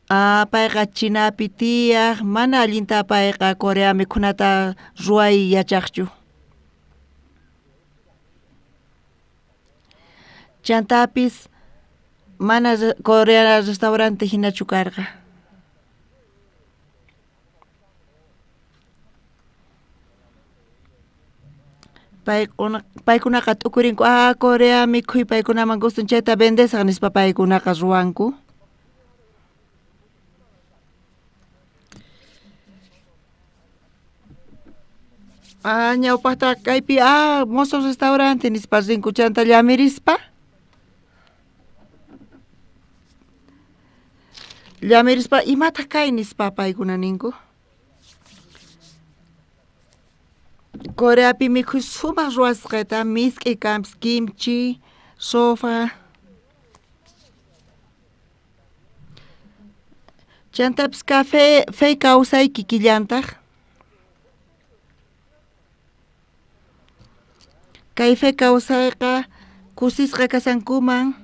Payqa Chinapi tiyaq, mana allinta payqa Corea mikhunata ruway yachaqchu. Chantapis mana Corea restaurante hinachu karqa. Paykunaqa t'ukurinku Corea mikhuy paykunaman gustan chayta vendesaq nispa paykunaqa ruwanku. Ñawpaqta kaypi mozo restaurante nispa rinku chanta llamirispa. Llamirispa imata kay nispa paykuna ninku. Coreapi mikhuy sumaq ruwasqayta misk'i kampis kimchi, sopa. Chantapis café kawsayki killantaq. Kay fe kawsayqa kusisqa kasankuman.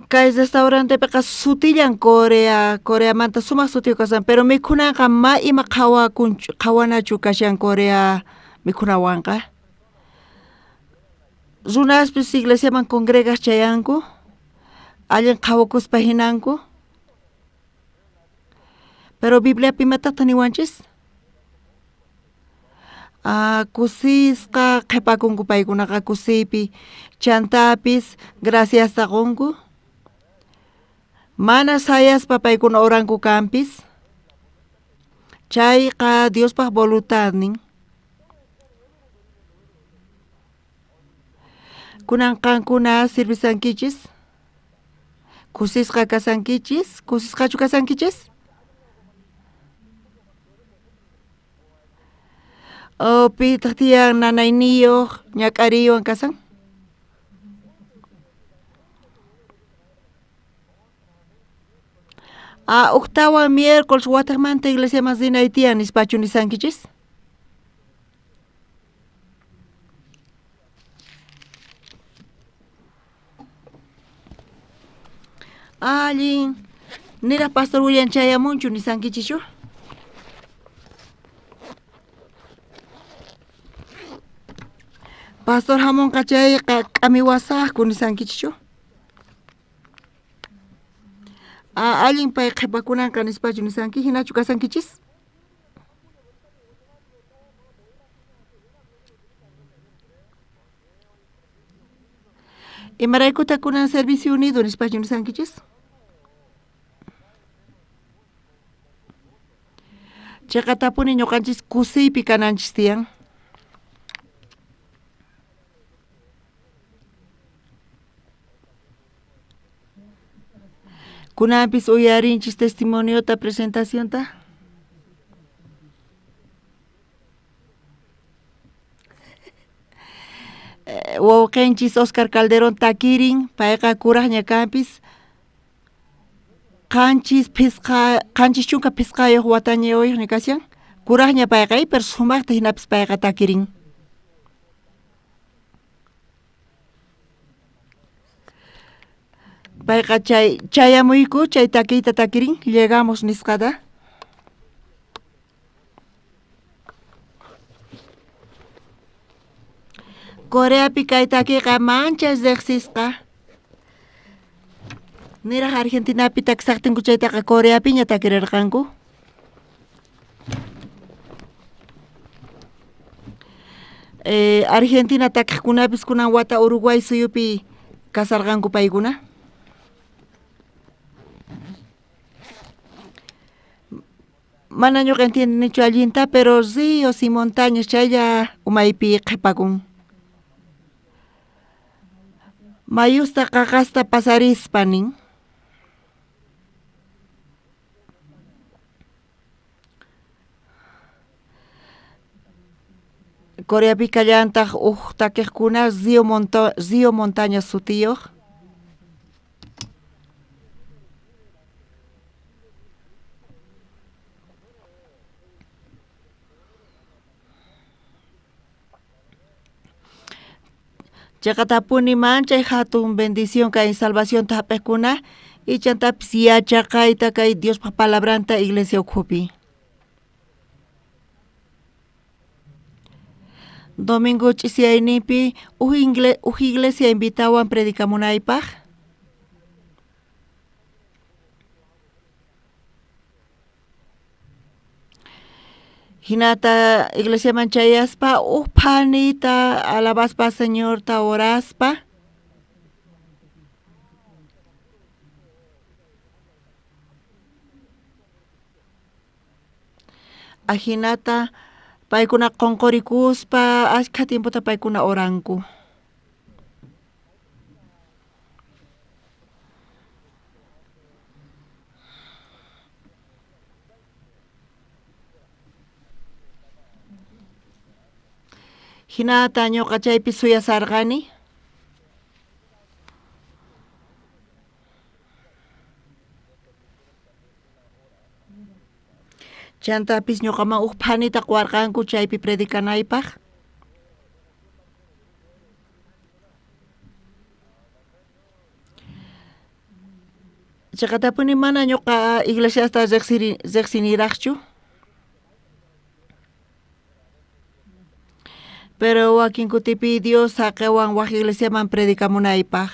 kay restaurante peka sutillan Corea manta sumak sutio kasan pero mikhunanqa ma ima qhawanachu kashan Corea mikhunawanqa runaspis iglesiaman congregas chayanku allin qhawakuspa hinanku pero Bibliapi imatata niwanchis kusisqa qhipakunku paykunaqa kusipi chantapis gracias taqunku mana sayaspa paykuna oranku kampis chayqa Diospaq voluntad nin kunan qankuna sirvisankichis kusisqa kasankichis kusisqachu kasankichis o pitaq tiyan nanayniyuq ñak'ariyuwan kasan octava miércoles wataqmanta iglesiaman zinay tiyan nispachu nisankichis allin niraq pastor William chayamunchu nisankichishu Pastor Hamon kachay kami wasaqku nisankichishu allin pay qhipakunanqa nispachu nisanki hinachu kasankichis imaraykuta kunan servicio unido nispachu nisankichis chayqa tapuni ñuqanchis kusiypi kananchis tiyan kunanpis uyarinchis testimoniota presentacionta wawqinchis Oscar Calderón takirin payqa kuraqña kanpis qanchis chunka pisqayuq wataña ni kasyan kuraqña payqa pero sumaqta hinapis payqa takirin payqa chayamuyku chay takiyta takirin llegamos nisqata Coreapi kay takiqa manchas riqsisqa niraq Argentinapi taksaqtinku chaytaqa Coreapiña takirirqanku Argentina takiqkunapis kunan wata Uruguay suyupi kasarqanku paykuna mana ñuqa entiendenichu allinta pero ríos y montañas chaylla umaypi qhipakun mayusta qaqasta pasarispa nin Coreapi kallantaq takiqkuna río montaña sutiyuq chaqatapuni manchay hatun bendición kay salvación hap'iqkuna y chantapis yachaqayta kay Diospaq palabranta iglesia ukhupi domingo ch'isiyaynipi uj iglesia invitawan predicamunaypaq hinata iglesia manchayaspa phanita alabaspa señorta oraspa hinata paykuna qonqorikuspa ashkha tiemputa paykuna oranku hinata ñuqa chaypi suyasarqani chantapis ñuqaman phanita qwarqanku chaypi predicanaypaq chaqatapuni mana ñuqa iglesiasta riqsiniraqchu. Pero wakin kutipi Dios saqewan waq iglesiaman predicamunaypaq.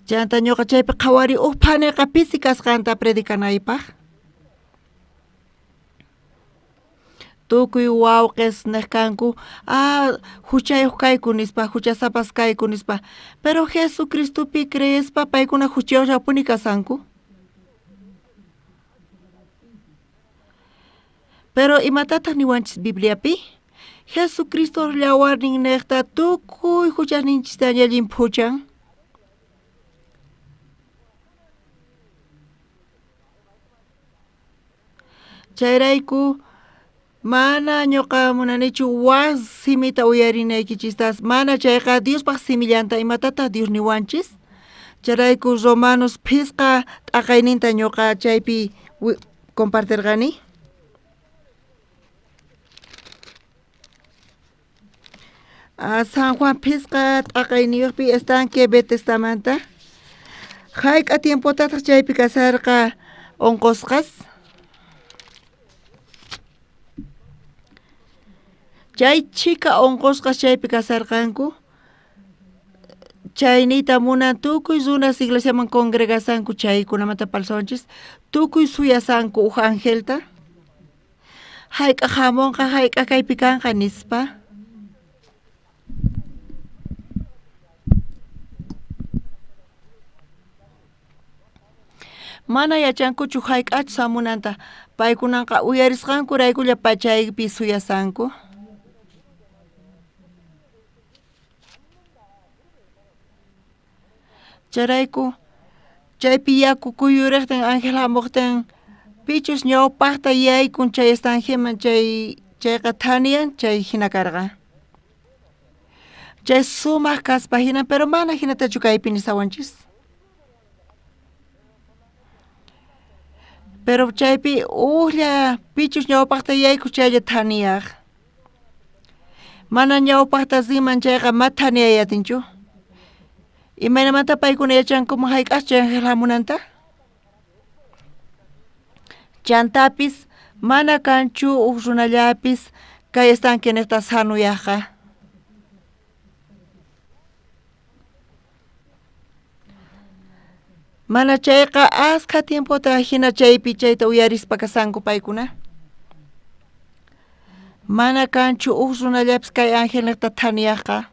Chanta ñuqa chaypi qhawari upaniqa pisi kasqanta predicanaypaq. Tukuy wawqis niqkanku huchayuq kayku nispa, huchasapas kayku nispa. Pero Jesucristopi creespa paykuna huchayuqllapuni kasanku. Pero imatataq niwanchis Bibliapi, Jesucristo llawarnin niqta tukuy huchasninchista allin phuchan. Chayrayku mana ñuqa munanichu simita uyarinaykichis mana chayqa Diospaq simillanta imatataq Dios niwanchis. Chayrayku Romanos phisqa t'aqayninta ñuqa chaypi compartirqani. San Juan phisqa t'aqayniyuqpi estanque B testamanta. Hayk'a tiempotataq chaypi kasarqa onqusqas. Chay chika onqusqas chaypi kasarqanku. Chaynita munan tukuy runas iglesiaman congregasanku chaykunamanta palsawanchis. Tukuy suyasanku uj angelta. Hayk'a hamunqa hayk'a kaypi kanqa nispa. Mana yachankuchu hayk'achu samunanta. Paykunanqa uyarisqanku raykulla pachaypi suyasanku. Charayku chaypi yaku kuyuriqtin ángel hamuqtin pichus ñawpaqta yaykun chay estanjeman chayqa thaniyan chay hina karqa. Chay sumaq kaspa hina pero mana hinatachu kaypi nisawanchis. Pero chaypi pichus ñawpaqta yayku chaylla thaniyaq. Mana ñawpaqta ziman chayqa ma thaniyayatinchu. Imaynamanta paykuna yachankumu hayk'aschu ángel hamunanta. Chantapis mana kanchu uj runallapis kay estanque niqta sanuyaqqa. Mana chayqa askha tiempota hina chaypi chayta uyarispa kasanku paykuna. Mana kanchu uj runallapis kay ángel niqta thaniyaqqa.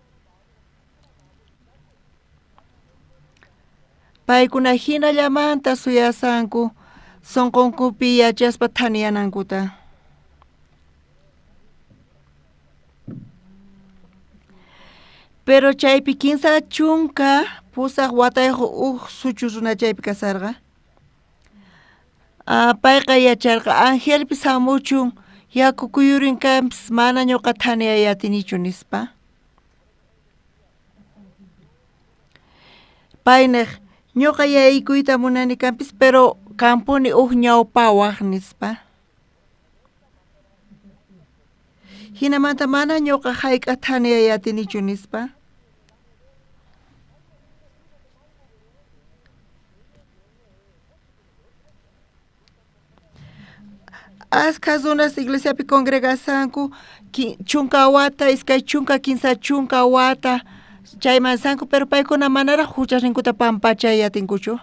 Paykuna hinallamanta suyasanku sonqunkupi yachaspa thaniyanankuta. Pero chaypi kinsa chunka pusaq watayuq uj suchu runa chaypi kasarqa. Payqa yacharqa angelpis hamuchun yaku kuyurinkanpis mana ñuqa thaniyayatinichu nispa. Payniq ñuqa yaykuyta munani kanpis pero kampuni uj ñawpawaq nispa. Hinamanta mana ñuqa hayk'a thaniyayatinichu nispa. Askha runas iglesiapi congregasanku chunka wata iskay chunka kinsa chunka wata chayman sanku pero paykuna manaraq huchasninkuta pampachayatinkuchu.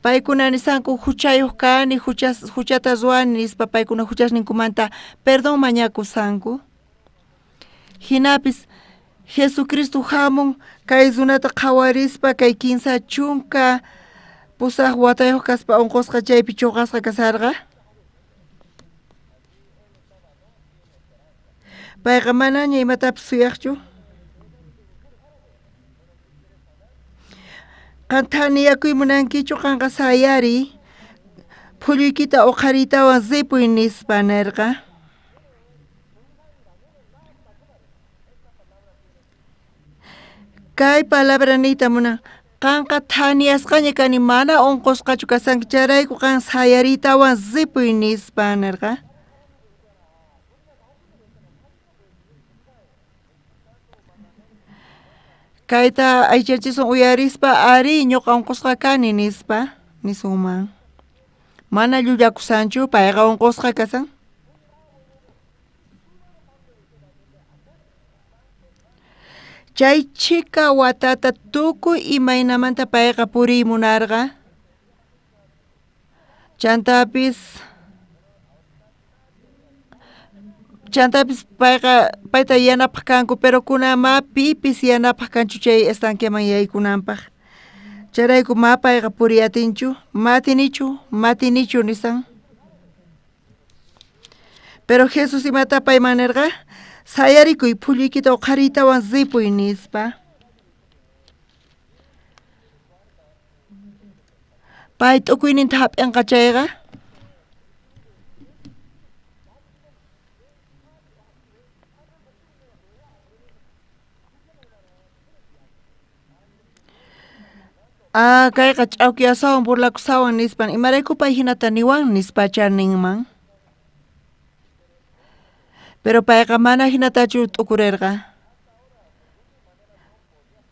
Paykuna nisanku huchayuq kani huchata ruwani nispa paykuna huchasninkumanta perdón mañakusanku. Hinapis Jesucristo hamun kay runata qhawarispa kay kinsa chunka pusaq watayuq kaspa onqusqa chaypi chuqasqa kasarqa. Payqa manaña imatapis suyaqchu. Qanthani yakuy munankichu qanqa sayari phulluykita uqharitawan zipuy nispa nirqa. Kay palabranita munan qanqa thaniyasqaña kani mana onqusqachu kasanki charayku qan sayaritawan zipuy nispa nirqa. Kaita aychanchis uyarispa ari ñuqa unqusqa kani nispa nisuman. Mana llullakusanchu payqa unqusqa kasan. Chay chika watata tukuy imaynamanta payqa purimunarqa. Chantapis payta yanapaq kanku, pero kunama pipis yanapaq kanchu chay estanqueman yaykunanpaq. Charayku payqa puriyatinchu, matinichu nisan. Pero Jesus imata payman nirqa, sayarikuy phullukita qharitawan zipuy nispa. Pay t'ukuyninta hap'inqa chayqa. Kayqa ch'awki asawan burlakusawan nispan imarayku pay hinata niwan nispacha ninman. Pero payqa mana hinatachu t'ukurirqa.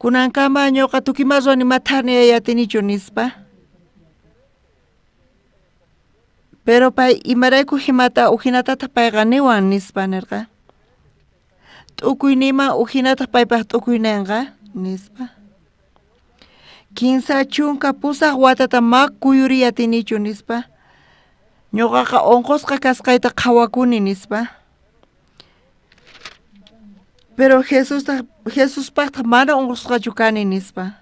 Kunankama ñuqa tukimarruani matharniyayatinichu nispa. Pero pay imarayku himata uhinatata payqa niwan nispa nirqa. T'ukuynima uhinata paypaq t'ukuyninqa nispa. Kinsa chunka pusaq watata makuyuriyatinichu nispa. Ñuqaqa unqusqa kasqayta qhawakuni nispa. Pero Jesuspaqta mana unqusqachu kani nispa.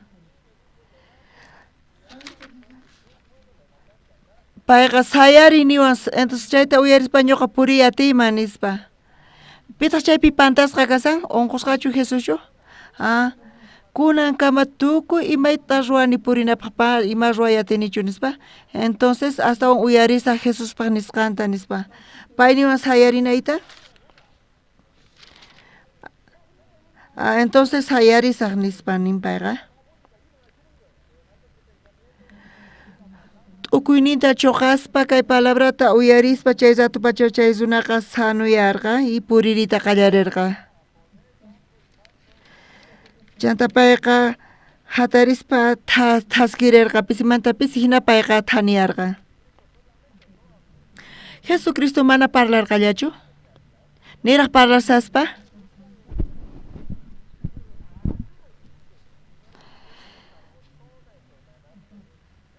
Payqa sayari niwan, entonces chayta uyarispa ñuqa puriyatima nispa. Pitaq chaypi pantasqa kasan, unqusqachu Jesuschu? Kunankama tukuy imayta ruwani purinapaq ima ruwayatinichu nispa. Entonces astawan uyarisa Jesuspaq nisqanta nispa. Pay niwan sayarinayta. Entonces sayarisaq nispa ninpayqa. T'ukuyninta chuqaspa kay palabrata uyarispa chay ratupacha chay runaqa sanuyarqa y puririta qallarirqa. Chanta payqa hatarispa thaskirirqa pisimantapis hina payqa thaniyarqa. Jesucristo mana parlarqallachu? Niraq parlarsaspa?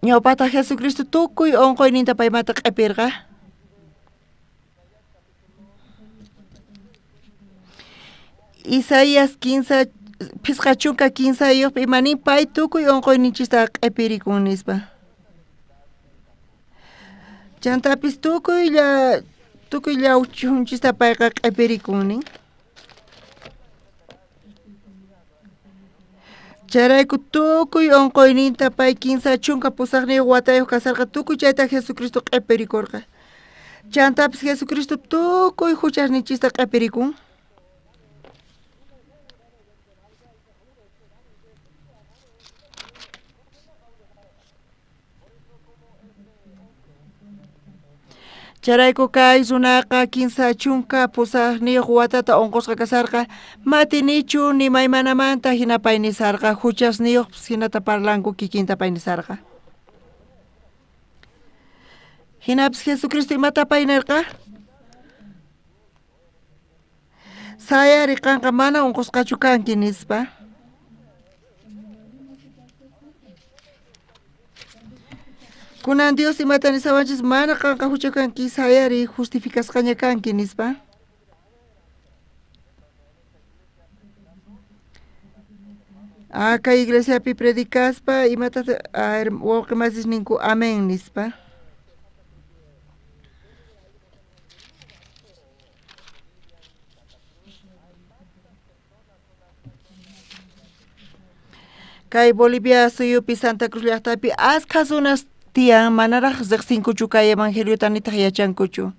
Ñawpata Jesucristo tukuy unquyninta paymata q'ipirqa. Isaías 15 pisqa chunka 15 imanin pay tukuy unquyninchista q'ipirikun nispa. Chantapis tukuy llawchunchista payqa q'ipirikunin. Charayku tukuy unquyninta pay 15 chunka pusaqniyuq watayuq kasarqa tukuy chayta Jesucristo q'ipirikurqa. Chantapis Jesucristo tukuy huchasninchista q'ipirikun. Charayku kay runaqa 15 chunka pusaqniyuq watata unqusqa kasarqa matinichu ni maymanamanta hina pay nisarqa huchasniyuq hinata parlanku kikinta pay nisarqa. Hinapis Jesucristo imata pay nirqa? Sayari qanqa mana unqusqachu kanki nispa. Kunan Dios imata nisawanchis mana qanqa hucha kanki sayari justificasqaña kanki nispa. Kay iglesiapi predicaspa imata wawqimasis ninku amén nispa. Kay Bolivia suyupi Santa Cruz llaqtapi askhas runas tiyan manaraq riqsinkuchu kay evangeliota nitaq yachankuchu.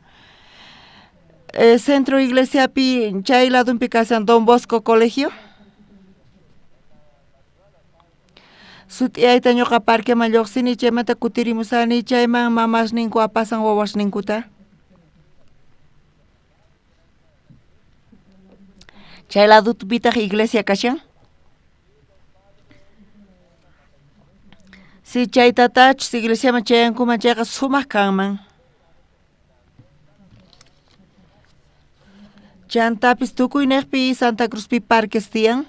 Centro iglesiapi chay ladunpi kasan Don Bosco Colegio. Sut'iyayta ñuqa parqueman lluqsini chaymanta kutirimusani chayman mamashniku apasan wawashninkuta. Chay ladupitaq iglesia kashan. Si chaytatach iglesia chayankuman chayqa sumaq kanman. Chantapis tukuynekpi Santa Cruzpi parques tiyan.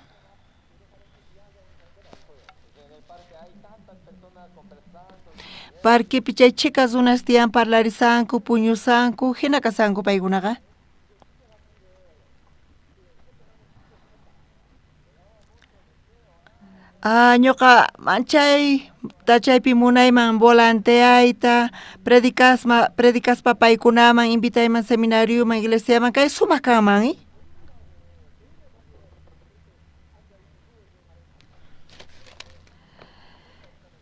Parquepi chay chicas unas tiyan parlarisanku, puñusanku, hinakasanku paykunaqa. Ñuqa manchay tachaypi munayman volanteayta, predicaspa paykunaman, invitayman seminariuman, iglesiaman, kay sumaq kanman,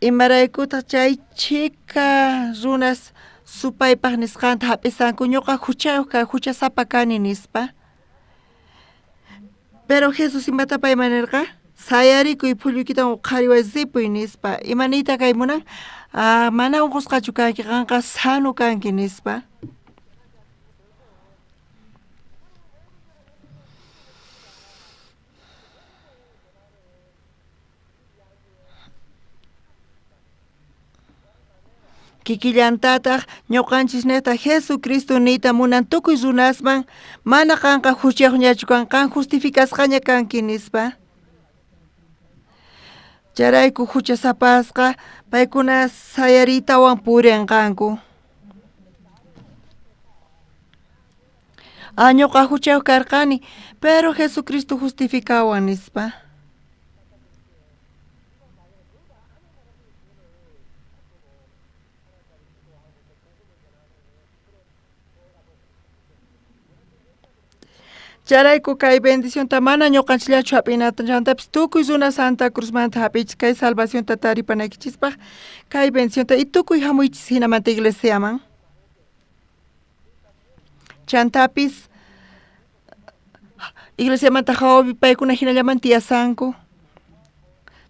Imaraykutaq chay chika runas supaypaq nisqanta hapisanku ñuqa huchasapa kani nispa. Pero Jesus imata paymanirqa sayarikuy phulluykitawan qhariway zipuy nispa. Imaniyta kay munan mana unqusqachu kanki qanqa sanu kanki nispa. Kikillantataq ñuqanchis neta Jesucristo niyta munan tukuy runasman mana qanqa huchiyuqñachu kan justificasqaña kanki nispa. Charayku huchasapasqa paykuna sayaritawan purinqanku. Ñuqa huchayuq karqani, pero Jesucristo justificawan nispa. Charayku kay bendicionta mana ñuqanchillachu hap'inachantapis tukuy runa Santa Cruzmanta hapichis kay salvacionta taripanaykichispaq kay bendicionta y tukuy hamuychis hinamanta iglesiaman. Chantapis iglesiamanta hawpi paykuna hinallaman tiyasanku.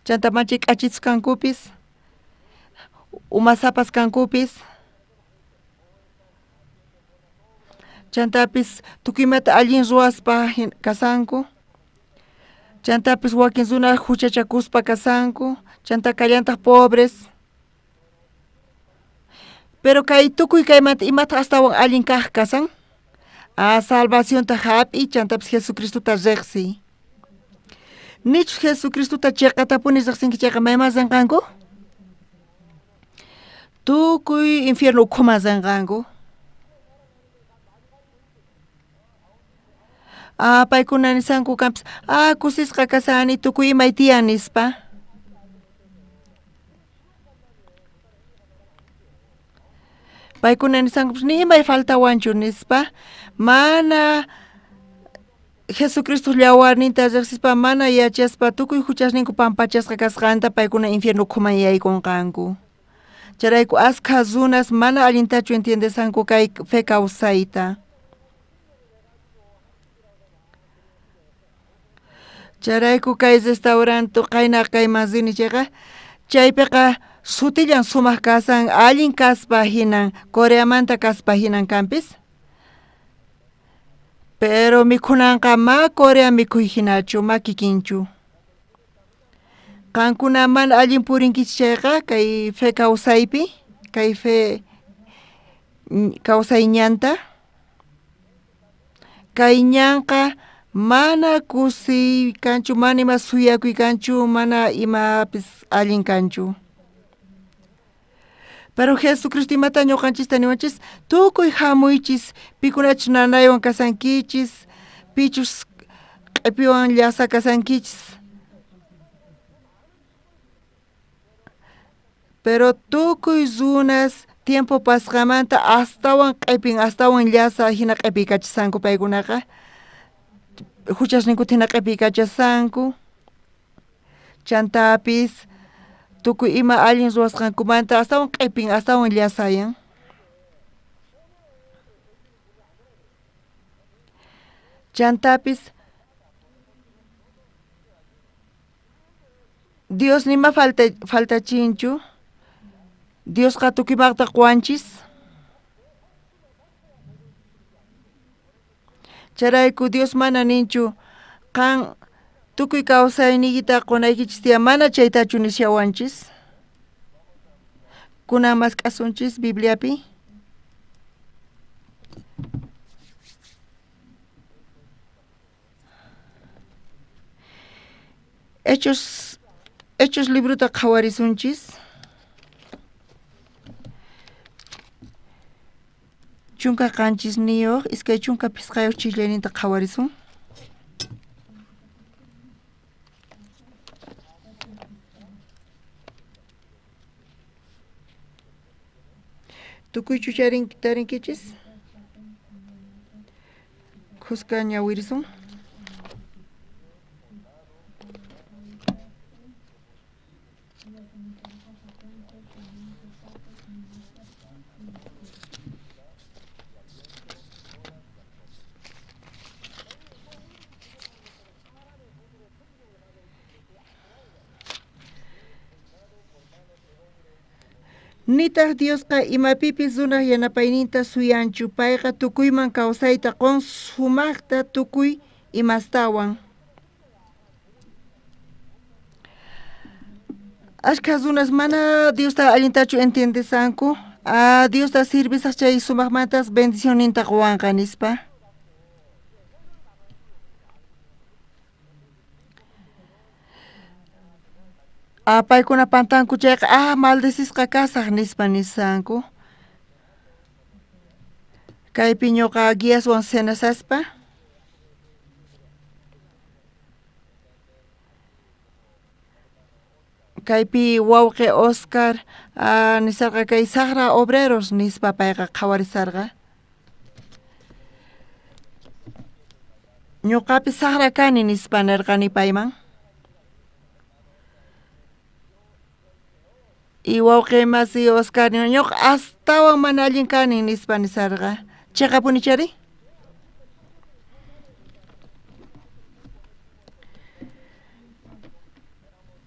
Chantamanchik k'achis kankupis, umasapas kankupis. Chantapis tukuymata allin ruwaspa kasanku. Chantapis wakin runa huchachakuspa kasanku. Chanta kallantaq pobres. Pero kay tukuy kaymanta imata astawan allin kaq kasan. Salvacionta hap'i chantapis Jesucristota riqsi. Nichu Jesucristota chiqatapuni riqsinki chayqa mayman rinqanku? Tukuy infierno ukhuman rinqanku. Paykuna nisanku kanpis, kusisqa kasani tukuy imay tiyan nispa. Paykuna nisanku ni imay faltawanchu nispa. Mana Jesucristo llawarninta riqsispa mana yachaspa tukuy huchasninku pampachasqa kasqanta paykuna infierno ukhuman yaykunqanku. Charayku askha runas mana allintachu entiendesanku kay fe kawsayta. Charayku kay restaurantu qayna qaymanzini chayqa chaypiqa sutillan sumaq kasan allin kaspa hinan Coreamanta kaspa hinan kanpis. Pero mikhunanqa ma Corea mikhuy hinachu ma kikinchu. Qankuna mana allin purinkichis chayqa kay fe kawsaypi, kay fe kawsayñanta. Kay ñanqa mana kusi kanchu, mana ima suyakuy kanchu, mana imapis allin kanchu. Pero Jesucristo imata ñuqanchista niwanchis tukuy hamuychis pikunachus nanaywan kasankichis, pichus q'ipiwan llasa kasankichis. Pero tukuy runas tiempo pasqamanta astawan q'ipin, astawan llasa hina q'ipikachisanku paykunaqa. Huchasninkuta hina q'ipikachasanku. Chantapis tukuy ima allin ruwasqankumanta astawan q'ipin, astawan llasayan. Chantapis Dios nima faltachinchu. Diosqa tukuymaqta quwanchis. Charayku Dios mana ninchu qan tukuy kawsayniykita qunaykichis tiyan mana chaytachu nisyawanchis. kunamas k'asunchis Bibliapi. Hechos libruta qhawarisunchis. Chunka qanchis niyoq iskay chunka pisqayuq chillayninta qhawarisun. Tukuy tarinkichis. Kuska ñawirisun. Nitaq Diosqa imapipis runaq yanapayninta suyanchu payqa tukuyman kawsayta qun sumaqta tukuy imastawan. Ashka runas mana Diosta allintachu entiendesanku, Diosta sirvisaq chay sumaqmantas bendicionninta quwanqa nispa. Paykuna pantanku chayqa maldesisqa kasaq nispa nisanku. Kaypi ñuqa guiaswan senasaspa. Kaypi wawqi Oscar nisarqa kay Sagra Obreros nispa payqa qhawarisarqa. Ñuqapi Sagra kani nispa nirqani payman. Y wawqi masi Oscar ñuq astawan mana allin kani nispa nisarqa. Chayqa punichari?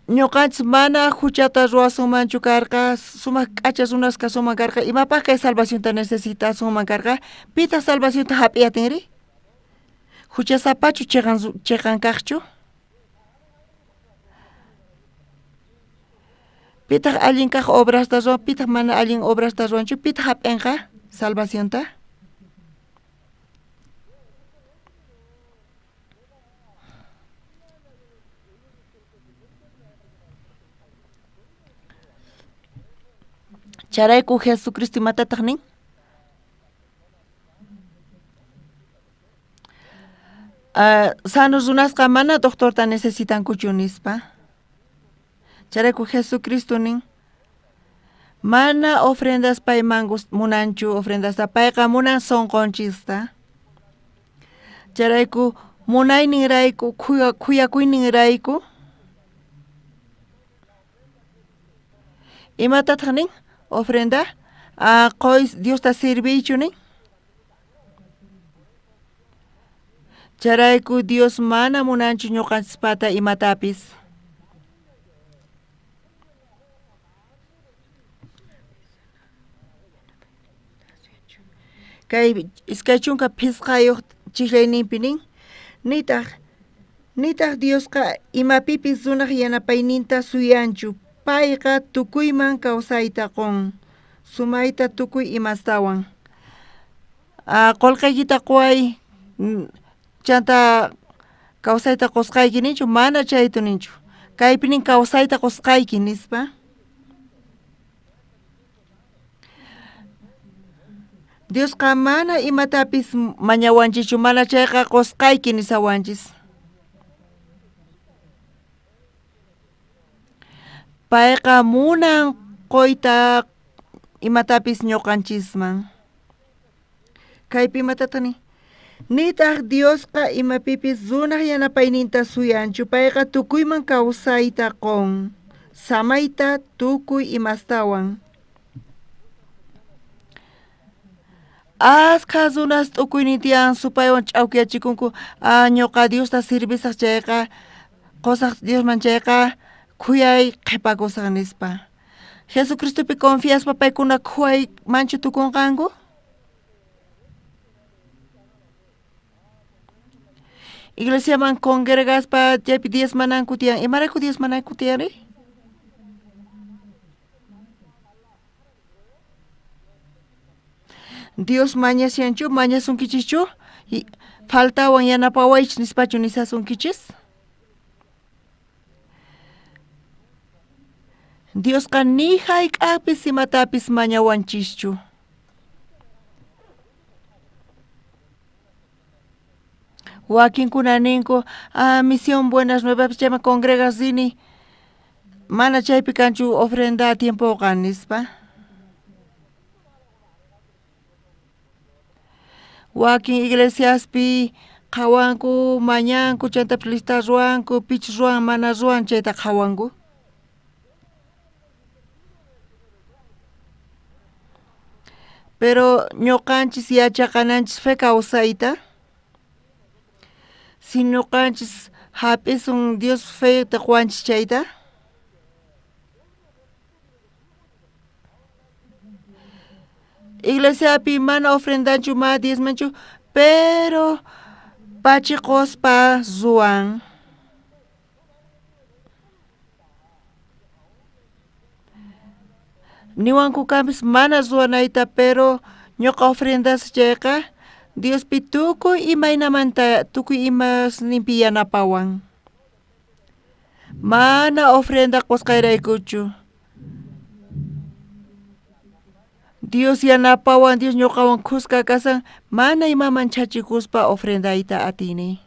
Ñuqanchis mana huchata ruwasunmanchu karqa, sumaq k'achas runas kasuman karqa, imapaq kay salvacionta necesitasunman karqa, pitaq salvacionta hap'iyatinri? Huchasapachu chayqan kaqchu? Pitaq allin kaq obrasta ruwan, pitaq mana allin obrasta ruwanchu, pitaq hap'inqa salvacionta? Charayku Jesucristo imatataq nin? Sanos runasqa mana doctorta necesitankuchu nispa. Charayku Jesucristo nin mana ofrendas payman munanchu ofrendasta payqa munan sonqonchista. Charayku munayninrayku khuyakuyninrayku imatataq nin ofrenda qoy Diosta sirviychu nin. Charayku Dios mana munanchu ñuqanchispata imatapis. Kay iskay chunka pisqayuq chiklayninpi nin nitaq Diosqa imapipis runaq yanapayninta suyanchu payqa tukuyman kawsayta qun sumayta tukuy imastawan. Qullqaykita quway chanta kawsayta qusqayki ninchu mana chaytu ninchu. Kaypi nin kawsayta qusqayki nispa. Diosqa mana imatapis mañawanchichu, mana chayqa qusqayki nisawanchis. Payqa munan qoyta imatapis ñuqanchisman. Kaypi imatataq nitaq Diosqa imapipis runaq yanapayninta suyanchu payqa tukuyman kawsayta qun samayta tukuy imastawan. Asqa runas t'ukuynin tiyan supaywan ch'awkiyachikunku ñuqa Diosta sirvisaq chayqa qusaq Diosman chayqa khuyay qhipakusaq nispa. Jesucristopi confiaspa paykuna khuay manchu tukunqanku? Iglesiaman congregaspa chaypi diezmananku tiyan, imarayku diezmanayku tiyari? Dios mañasianchu, mañasunkichichu, y faltawan yanapawaych nispachu nisasunkichis. Dios kan ni hayk'apis imatapis mañawanchischu. Wakinkuna ninku, misión Buenas Nuevas llama congregasini, mana chaypi kanchu ofrenda tiempo nispa. Wakin iglesiaspi qawanku, mañanku, chanta lista ruanku, pich ruan, mana ruan chayta qawanku. Pero ñuqanchis yachaqananchis fe kawsayta. Si ñuqanchis hap'isun Dios fe taquanchis chayta. Iglesiapi mana ofrendanchu ma diezmanchu, pero pachiqospa ruan. Niwanku kampis mana ruanayta, pero ñuqa ofrendas chayqa Diospi tukuy imaynamanta tukuy imas nimpi yanapawan. Mana ofrenda qusqayraykuchu. Dios yanapawan, Dios ñuqawan qusqa kasan, mana imaman chachikuspa ofrendayta atini.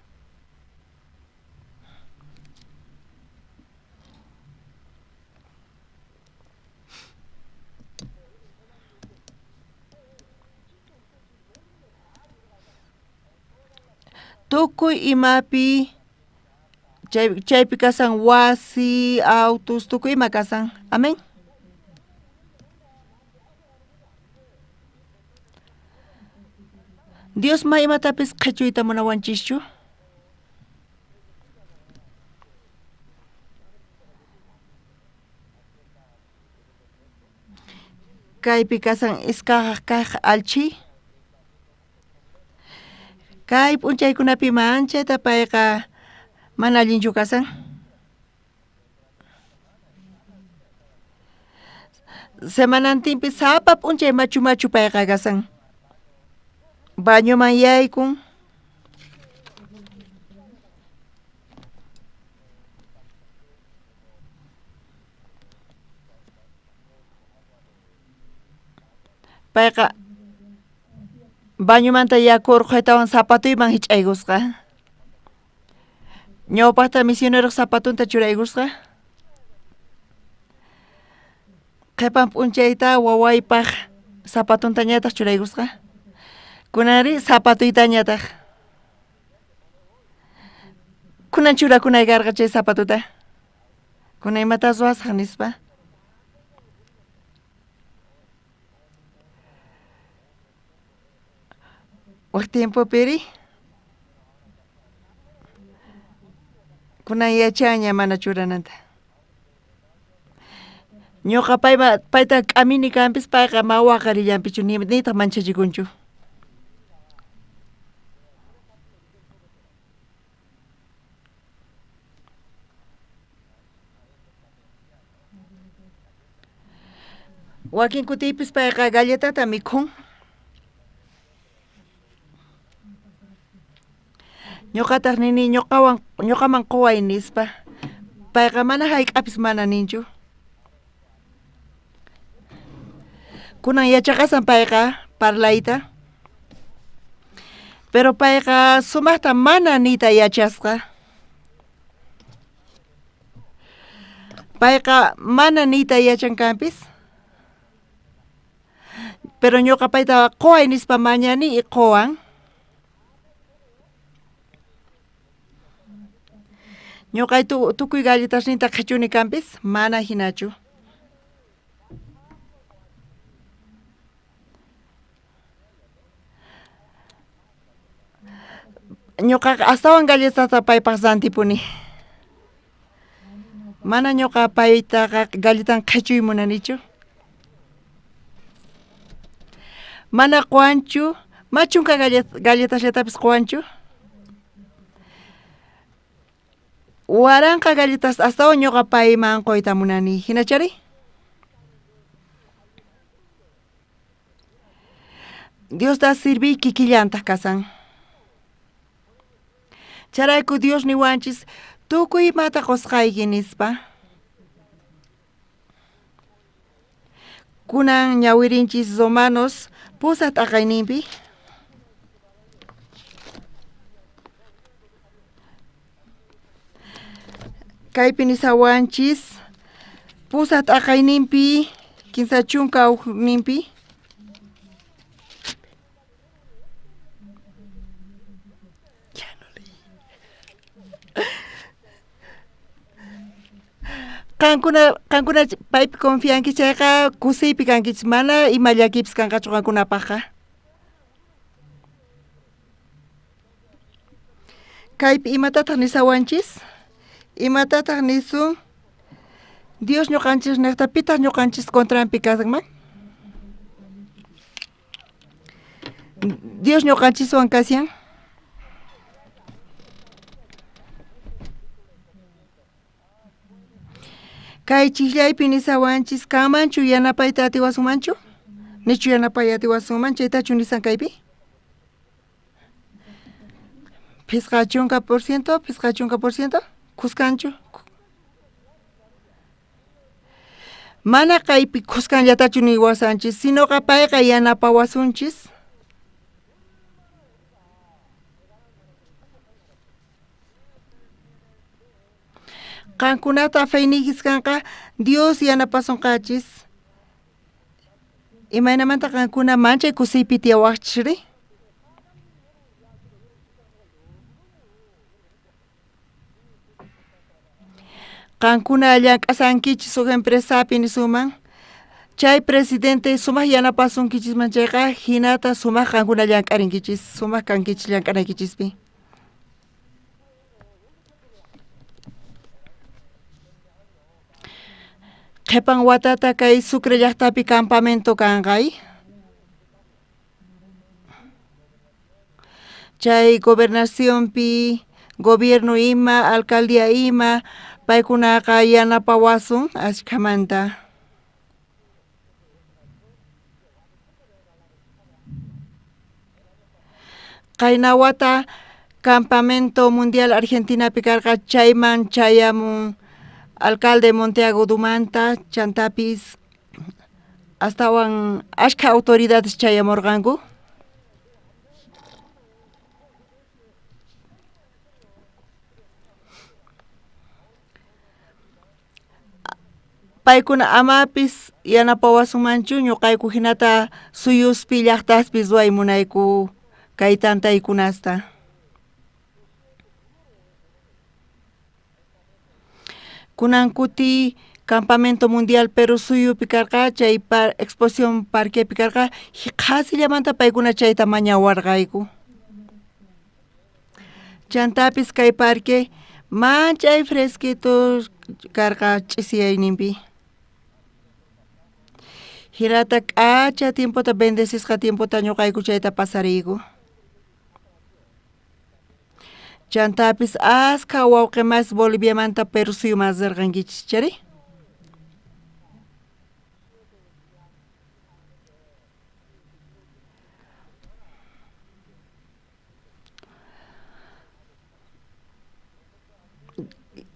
Tukuy imapi chaypi kasan wasi, autos, tukuy ima kasan. Amén. Dios ma imatapis qhechuyta munawanchischu. Kaypi kasan iskaq alchi. Kay p'unchaykunapi manchayta payqa mana allinchu kasan. Semanantinpi sapa p'unchay machu payqa kasan. Bañoman yaykun. Payqa bañomanta yakur qaytawan zapatuyman hich'aygusqa. Ñawpaqta misionero zapatunta churaygusqa. Qhipan p'unchayta wawaypaq zapatunta ñataq churaygusqa. Kunari zapatuyta ñataq. Kunan churakunaykarqa chay zapatuta. Kunay mata ruwasaq nispa. Waq tiempo piri kunan yachaña mana churananta. Ñuqa payta k'amini kampis payqa ma waqarillanpichu nitaq manchachikunchu. Wakin kutipis payqa galletata mikhun. Ñuqataq nini ñuqaman quway nispa. Payqa mana hayk'apis mana ninchu. Kunan yachaqasan payqa parlayta. Pero payqa sumaqta mana nita yachasqa. Payqa mana nita yachan kampis. Pero ñuqa payta quway nispa mañani y quwan. Ñuqay tukuy galletas ninta qhechuni kampis, mana hinachu. Ñuqa astawan galletata paypaq santipuni. Mana ñuqa paytaqa galletan qhechuy munanichu. Mana quwanchu, machunka galletashlatapis quwanchu. Waranqa galletas astawan ñuqa payman qoyta munani, hinachari. Dios da sirvi kikillantas kasan. Charayku Dios ni wanchis tukuy mata qosqayki nispa. Kunan ñawirinchis romanos pusat aqayninpi. Kaypi nisawanchis pusat aqayninpi kinsa chunka ninpi. Kankuna paypi confianki chayqa kusiypi kankichis mana ima llakipis kanqachu qankunapaqa. Kaypi imatataq nisawanchis, imatataq nisun Dios ñuqanchis niqta pitaq ñuqanchis contranpi kasqman. Dios ñuqanchiswan kasyan. Kay chiklaypi nisawanchis kanmanchu yanapayta atiwasunmanchu? Nichu yanapay atiwasunman chaytachu nisan kaypi? Pisqa chunka por ciento, kuskanchu? Mana kaypi kuskanllatachu niwasanchis, sinoqa payqa yanapawasunchis. Qankunata feynikis kanqa Dios yanapasunqachis. Imaynamanta qankuna manchay kusiypi tiyawaqchiri. Qankuna llank'asankichis huk empresapi nisuman. Chay presidente sumaq yanapasunkichis manchayqa hinata sumaq qankuna llank'arinkichis, sumaq kankichis llank'anaykichispi. Qhipan watata kay Sucre llaqtapi campamento kanqay. Chay gobernacionpi, gobierno ima, alcaldía ima, paykunaqa yanapawasun ashkamanta. Qayna wata campamento mundial Argentinapi karqa chayman chayamun alcalde Monteagudo Dumanta, chantapis astawan ashka autoridades chayamurqanku. Paykuna amapis yanapawasunmanchu ñuqayku hinata suyuspi llaqtaspis waymunayku kay tantaykunasta. Kunan kuti campamento mundial Perú suyupi karqa chay exposición parquepi karqa qasillamanta paykuna chayta mañawarqayku. Chantapis kay parque manchay fresquito karqa ch'isiyayninpi. Hirata k'acha tiempota bendecishqa tiempota ñuqayku chayta pasariyku. Chantapis aska wawqimas Boliviamanta Perú suyuman zirqankichis chari.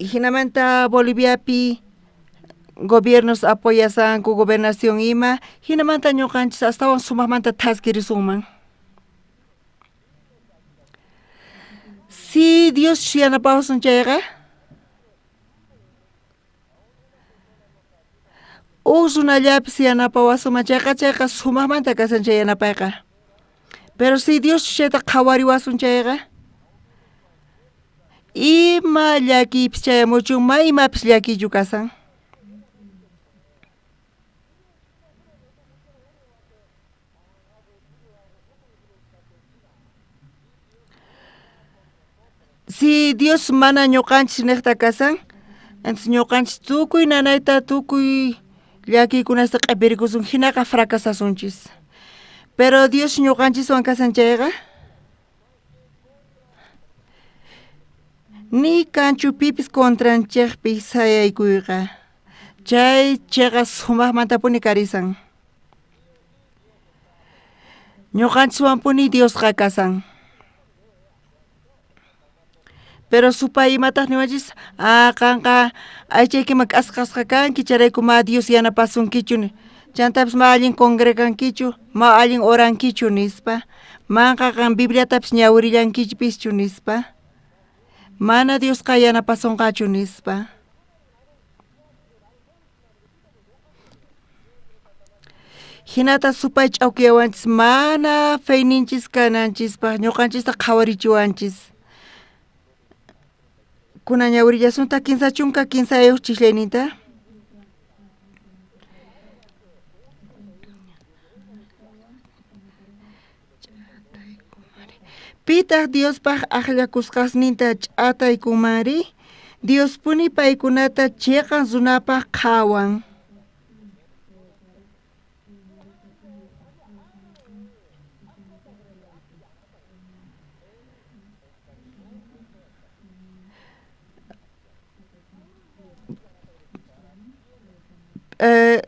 Hinamanta Boliviapi gobiernos apoyasanku gobernación ima, hinamanta ñuqanchis astawan sumaqmanta taskirisunman. Si Dios yanapawasun chayqa, usunallapas yanapawasunman chayqa sumaqmanta kasan chay yanapayqa. Pero si Dios chayta qhawariwasun chayqa, ima llakipis chayamuchunma imapis llakillu kasan. Si Dios mana ñuqanchis niqta kasan, entonces ñuqanchis tukuy nanayta tukuy llakiykunasta q'ipirikusun hinaqa fracasasunchis. Pero Dios ñuqanchiswan kasan chayqa, ni kanchu pipis contranchikpi sayaykuyqa. Chay chayqa sumaqmantapuni karisan. ñuqanchikwanpuni Diosqa kasan. Pero supay imataq niwanchis, kanqa aychaykima k'asqasqa kanki, charayku ma Dios yanapasunkichu, chantapis ma allin congregankichu, ma allin orankichu nispa, manqa kan Bibliatapis ñawirillankichpischu nispa, mana Diosqa yanapasunqachu nispa. Hinata supay ch'awkiyawanchis mana feyninchis kananchispa ñuqanchista qhawarichiwanchis. Kuna ñawirillasunta kinsa chunka kinsa ayuq chiqlayninta. Pitaq Diospaq aqllakusqasninta ch'ataykumari, Diospuni paykunata chiqan runapaq qhawan.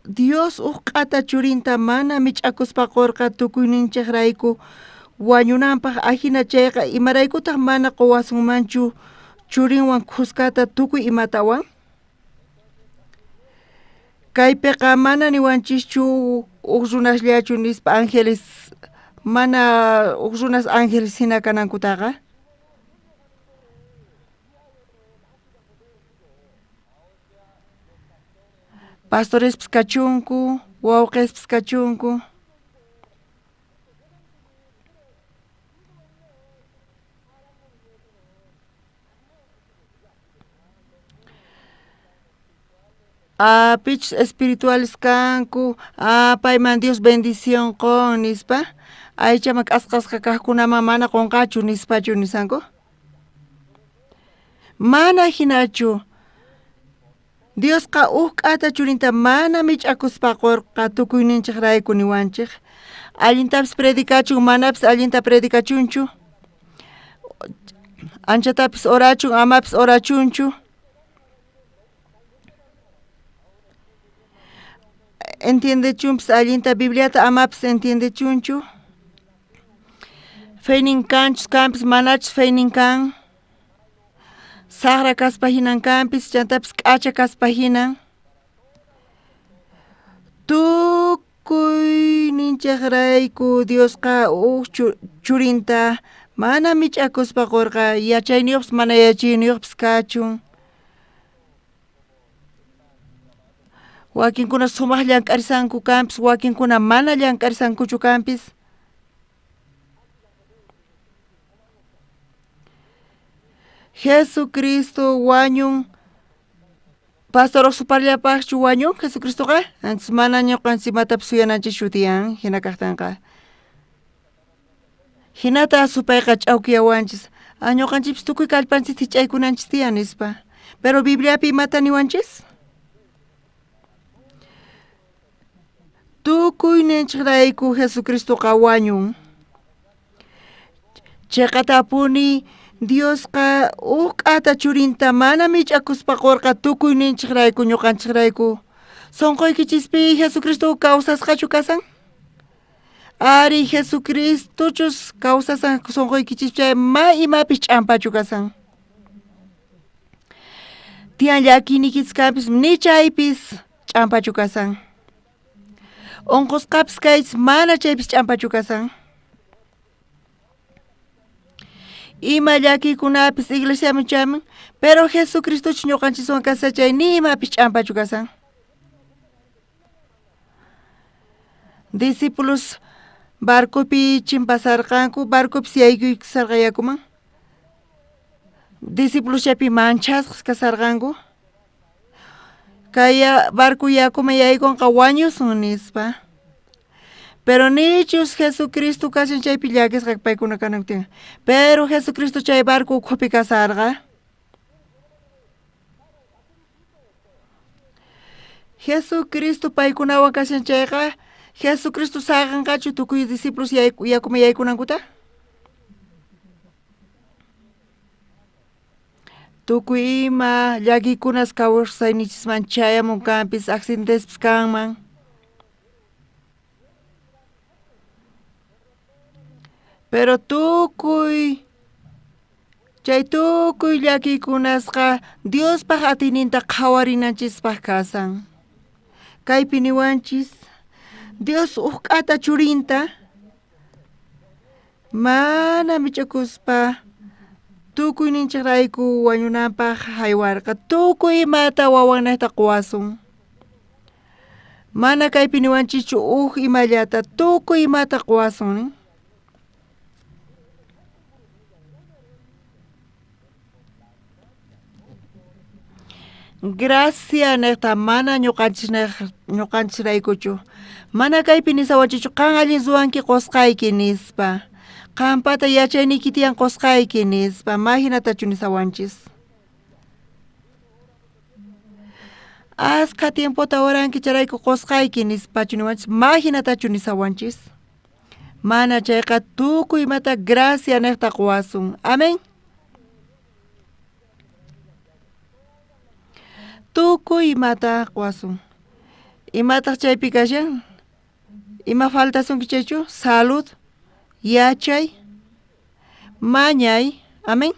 Dios uqata churinta mana mich'akuspaqorqa tukuyninchiqrayku wañunanpaq ahina chayqa imaraykutaq mana quwasunmanchu churinwan kuskata tukuy imatawan. Kaypiqa mana niwanchischu uq runasllachu nispa ángeles, mana uq runas ángeles hina kanankutaqa. Pastorespis kachunku, wawqispis kachunku. Pichus espirituales kanku, payman Dios bendición qon nispa, aychama k'asqasqa kaqkunaman mana qonqachu nispachu nisanku. Mana hinachu. Diosqa uqata churinta mana mich'akuspaqorqa tukuyninchiqrayku niwanchik. Allintapis predikachun, manapis allinta predikachunchu. Anchatapis orachun, amapis orachunchu. Entiendechunpis allinta Bibliata, amapis entiendechunchu. Feynin kanchus kanpis manachus feynin kan. Saqra kaspa hinan kanpis, chantapis k'acha kaspa hinan. Tukuyninchiqrayku Diosqa churinta mana mich'akuspaqorqa yachayniyuqpis mana yachayniyuqpis kachun. Wakinkuna sumaq llank'arisanku kanpis, wakinkuna mana llank'arisankuchu kanpis. Jesucristo wañun, pastor osuparllapaqchu wañun Jesucristoqa, antes mana ñuqanchikmatapis suyananchik shutiyan hina kaqtanqa. Hinata supayqa ch'awkiyawanchis, ñuqanchikpis tukuy kallpanchis hich'aykunanchis tiyan nispa. Pero Bibliapi imata niwanchis? Tukuyninchiqrayku Jesucristoqa wañun. Chayqatapuni Diosqa uqata churinta mana mich'akuspaqorqa tukuyninchiqrayku ñuqanchiqrayku sonqoykichispi Jesucristo kawsasqachu kasan? Ari Jesucristochus kawsasan sonqoykichispi ma imapis ch'ampachu kasan. Tiyan llakinikichis kanpis ni chaypis ch'ampachu kasan. Onqusqapis kaychis mana chaypis ch'ampachu kasan. Ima llakikunapis iglesiaman chaman, pero Jesucristo ñuqanchikwan kasachay ni imapis ch'ampachu kasan. Discípulos barcopi chimpasarqanku, barcopis yaykuykusarqa yakuman. Discípulos chaypi manchasqa kasarqanku. Kaya barco yakuman yaykunqa wañusun nispa. Pero nichus Jesucristo kashan chaypi llakisqa paykuna kanankutin. Pero Jesucristo chay barco ukhupi kasarqa. Jesucristo paykunawan kashan chayqa, Jesucristo saqanqachu tukuy discípulos yakuman yaykunankuta? Tukuy ima llakikunas kawsaynichisman chayamun kanpis, accidentespis kanman. Pero tukuy llakikunasqa Diospaq atininta qhawarinanchispaq kasan. Kaypi niwanchis Dios uqata churinta mana mich'akuspa tukuyninchaqrayku wañunanpaq haywarqa tukuy imata wawanayta quwasun. Mana kaypi niwanchischu imallata tukuy imata quwasun. Gracia neta mana ñuqanchisraykuchu. Mana kaypi nisawachichu qan allin suwanki qusqayki nispa. Qampata yachayniki tiyan qusqayki nispa. Mahinatachu nisawanchis. Aska tiempota waranki charayku qusqayki nispachu niwanchis. Mahinatachu nisawanchis. Mana chayqa tukuy imata gracia neta quwasun. Amén. Tukuy imata quwasun. Imataq chaypi kashan? Ima faltasunki chaychu? Salud, yachay, mañay. Amén.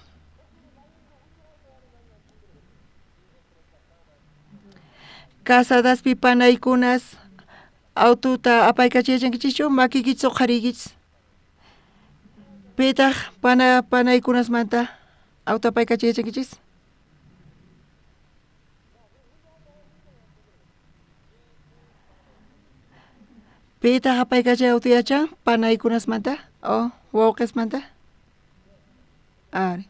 Casadaspi panaykunas autota apaykachiyachankichu makikichis uqharikichis. Pitaq panaykunasmanta auto apaykachiyachankichis. Pitaq apaykachay autuyachan panaykunasmanta o wawqismanta. Ari.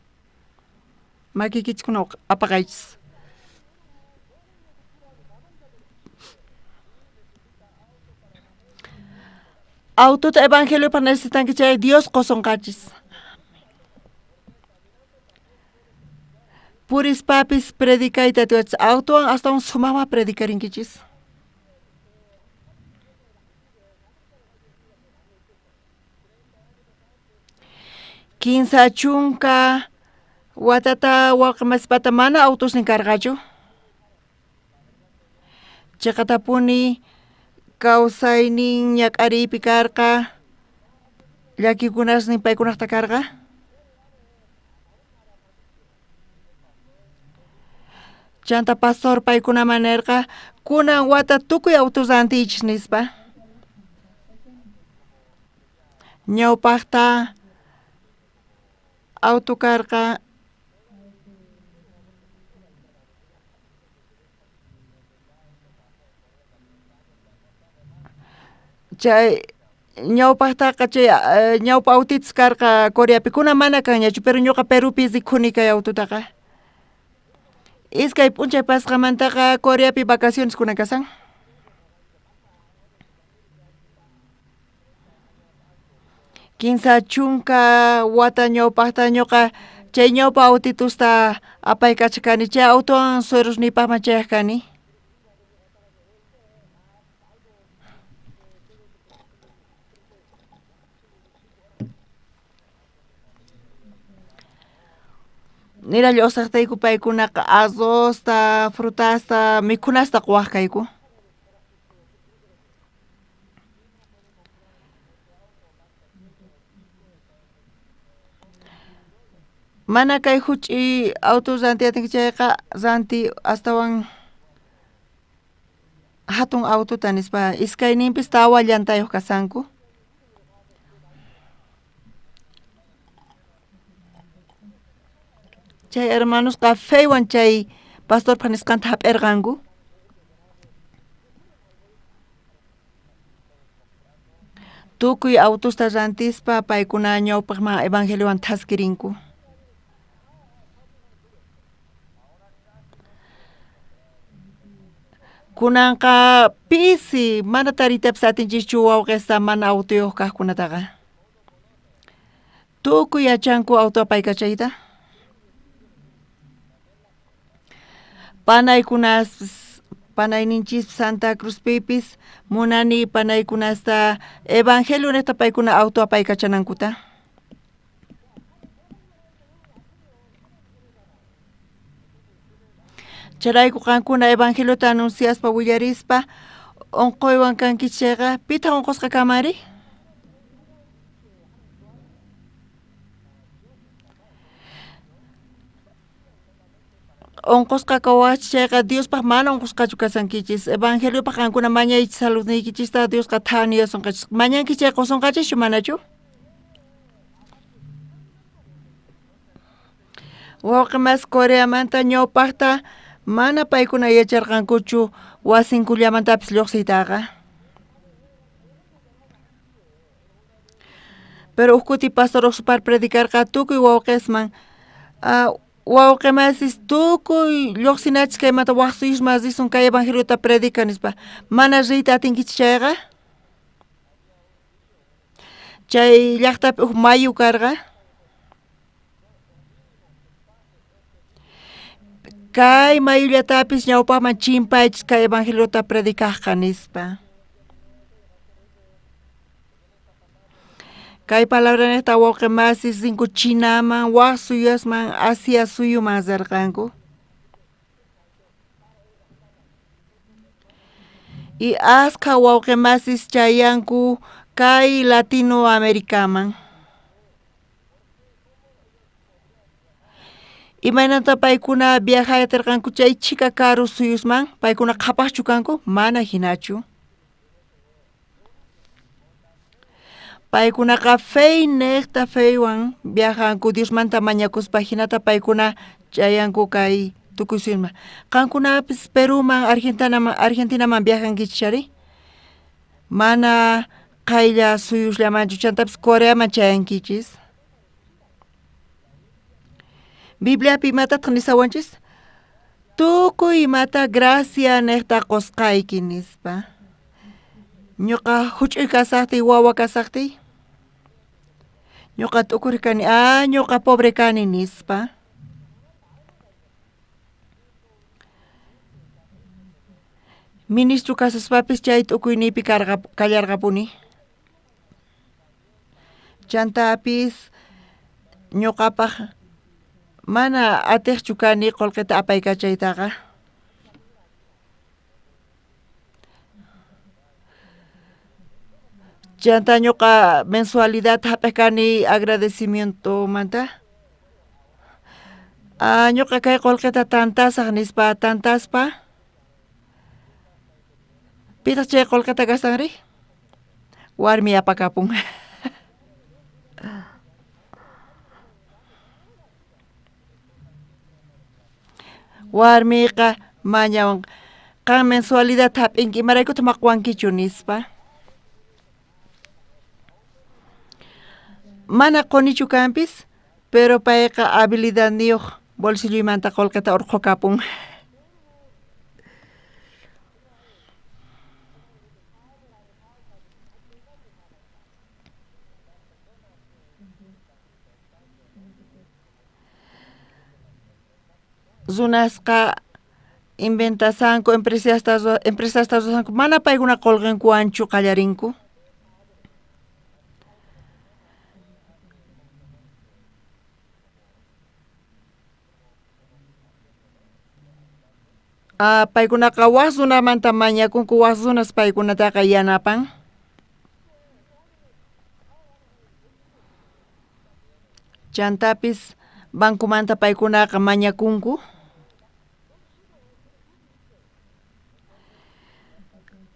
Makikichkuna apaqaychis. Autota evangelio para necesitanki chay Dios qosonqachis. Puris papis predicayta tuachis. Autoan hasta un sumama predicarinkichis. Quinsa chunka watata waqmaspata mana autos ni cargacho. Chaqatapuni kawsaynin ñak'aripi karqa llakikunasnin paykunaqta karqa. Chanta pastor paykunaman nirqa kunan wata tukuy autos antichis nispa. Ñawpaqta auto karqa chay ñawpaqtaqa chay ñawpa autitis karqa Coreapi kuna mana kanñachu pero ñuqa Perupi rikhuni kay autotaqa. Iskay p'unchay pasqamantaqa Coreapi vacaciones kuna kasan. Quinsa chunka wata ñawpaqta ñuqa chay ñawpa autitusta apaykachakani chay autowan suegrosnipaqman chayajkani. Niralli usaqtayku paykunaqa arrozta, frutasta, mikhunasta quwaqkayku. Mana kay huch'i auto rantiyatinki chayqa ranti astawan hatun autota nispa iskayninpis tawa llantayuq kasanku. Chay hermanosqa feywan chay pastorpa nisqanta hap'irqanku. Tukuy autosta rantispa paykuna ñawpaqman evangeliowan thaskirinku. Kunanqa pisi mana taritapis atinchikchu wawqista mana autoyuq kaqkunataqa. Tukuy yachanku auto apaykachayta. Panayninchis Santa Cruz pipis munani panaykunasta evangelio neta paykuna auto apaykachanankuta. Charayku qankuna evangeliota anunciaspa willarispa unquywan kankichayqa pita unqusqa kamari? onkosqa kawachish chayqa Diospaq mana onkosqachu kasankichis Evangeliopaq qankuna mañaychis saludniykichista Diosqa thaniyasunqachis mañanki chay qusunqachischu manachu? Wawqi mas Coreamanta ñawpaqta mana paykuna yacharqankuchu wasinkullamantapis lluqsiytaqa. Pero ukkuti pastor Oxupar predicarqa tukuy wawqisman wawqi masis tukuy lluqsinachis kaymanta waqsuyush mas disun kay evangeliota predica nispa mana riyta atinkichis chayqa. Chay llaqtapi mayu karqa kay mayullatapis ñawpaqman chimpaychis kay evangeliota predicaqqa nispa. Kay palabra neta wawqi masis cinco chinaman waqsuyasman Asia suyuman sarqanku. Y asqa wawqi masis chayanku kay Latinoamericaman. Imaynanta paykuna viajayatirqanku chay chika karu suyusman paykuna qhapaqchu kanku mana hinachu. Paykunaqa fey nekta feywan viajanku Diosmanta mañakuspa hinata paykuna chayanku kay tukuy suyusman. Qankunapis Peruman Argentinaman viajankichis chari? Mana qaylla suyuslamanchu chantapis Coreaman chayankichis. Bibliapi imatataq nisawanchis tukuy imata gracia nekta qusqayki nispa. Ñuqa huch'uy kasaqtiy wawa kasaqtiy ñuqa t'ukuri kani ñuqa pobre kani nispa. Ministro kasuspapis chay t'ukuyniypi kallarqapuni. Chantapis ñuqapaq mana atiqchu kani qullqita apaykachaytaqa. Chanta ñuqa mensualidad hap'ikani agradecimiento manta. Ñuqa kay qullqita tantasaq nispa tantaspa. Pitaq chay qullqita gastanri? Warmi apakapun. Warmiqa mañawan qan mensualidad hap'inki imaraykuta maqwankichu nispa. Mana qunichu kanpis, pero payqa habilidad niyuq bolsilluymanta qullqita urqukapun. Zunasqa inventasanku empresasta rusanku mana paykuna qullqinkuwanchu qallarinku. Paykunaqa waqsunamanta mañakunku waqsunas paykunataqa yanapan. Chantapis bankumanta paykunaqa mañakunku.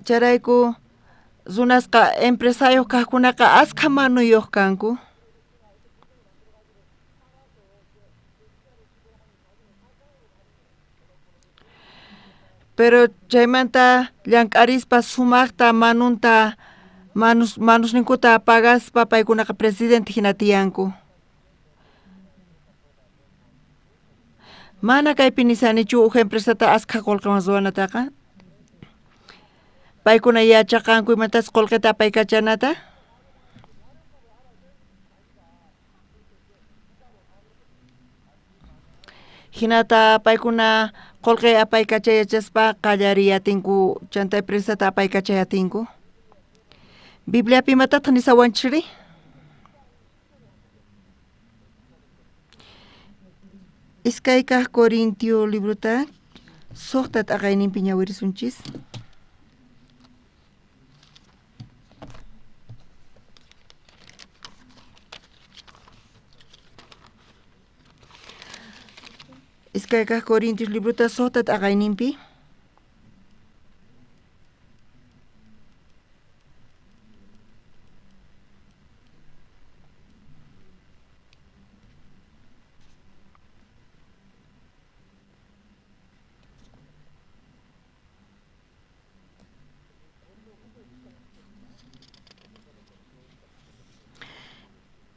Charayku zunasqa empresario kaqkunaqa asqa manuyuq kanku. Pero chaymanta llank'arispa sumaqta manusninkuta pagaspa paykunaqa presidente hina tiyanku. Mana kaypi nisanichu uj empresata asqa qullqiwan ruwanataqa. Paykuna yachaqanku imatas qullqita apaykachanata. Hinata paykuna qullqi apaykachayachaspa qallariyatinku chanta empresata apaykachayatinku. Bibliapi imatataq nisawanchiri? Iskay kaq Corintio libruta suqta t'aqayninpi ñawirisunchis. Iskayka Corintios libruta sotat aqaynimpi.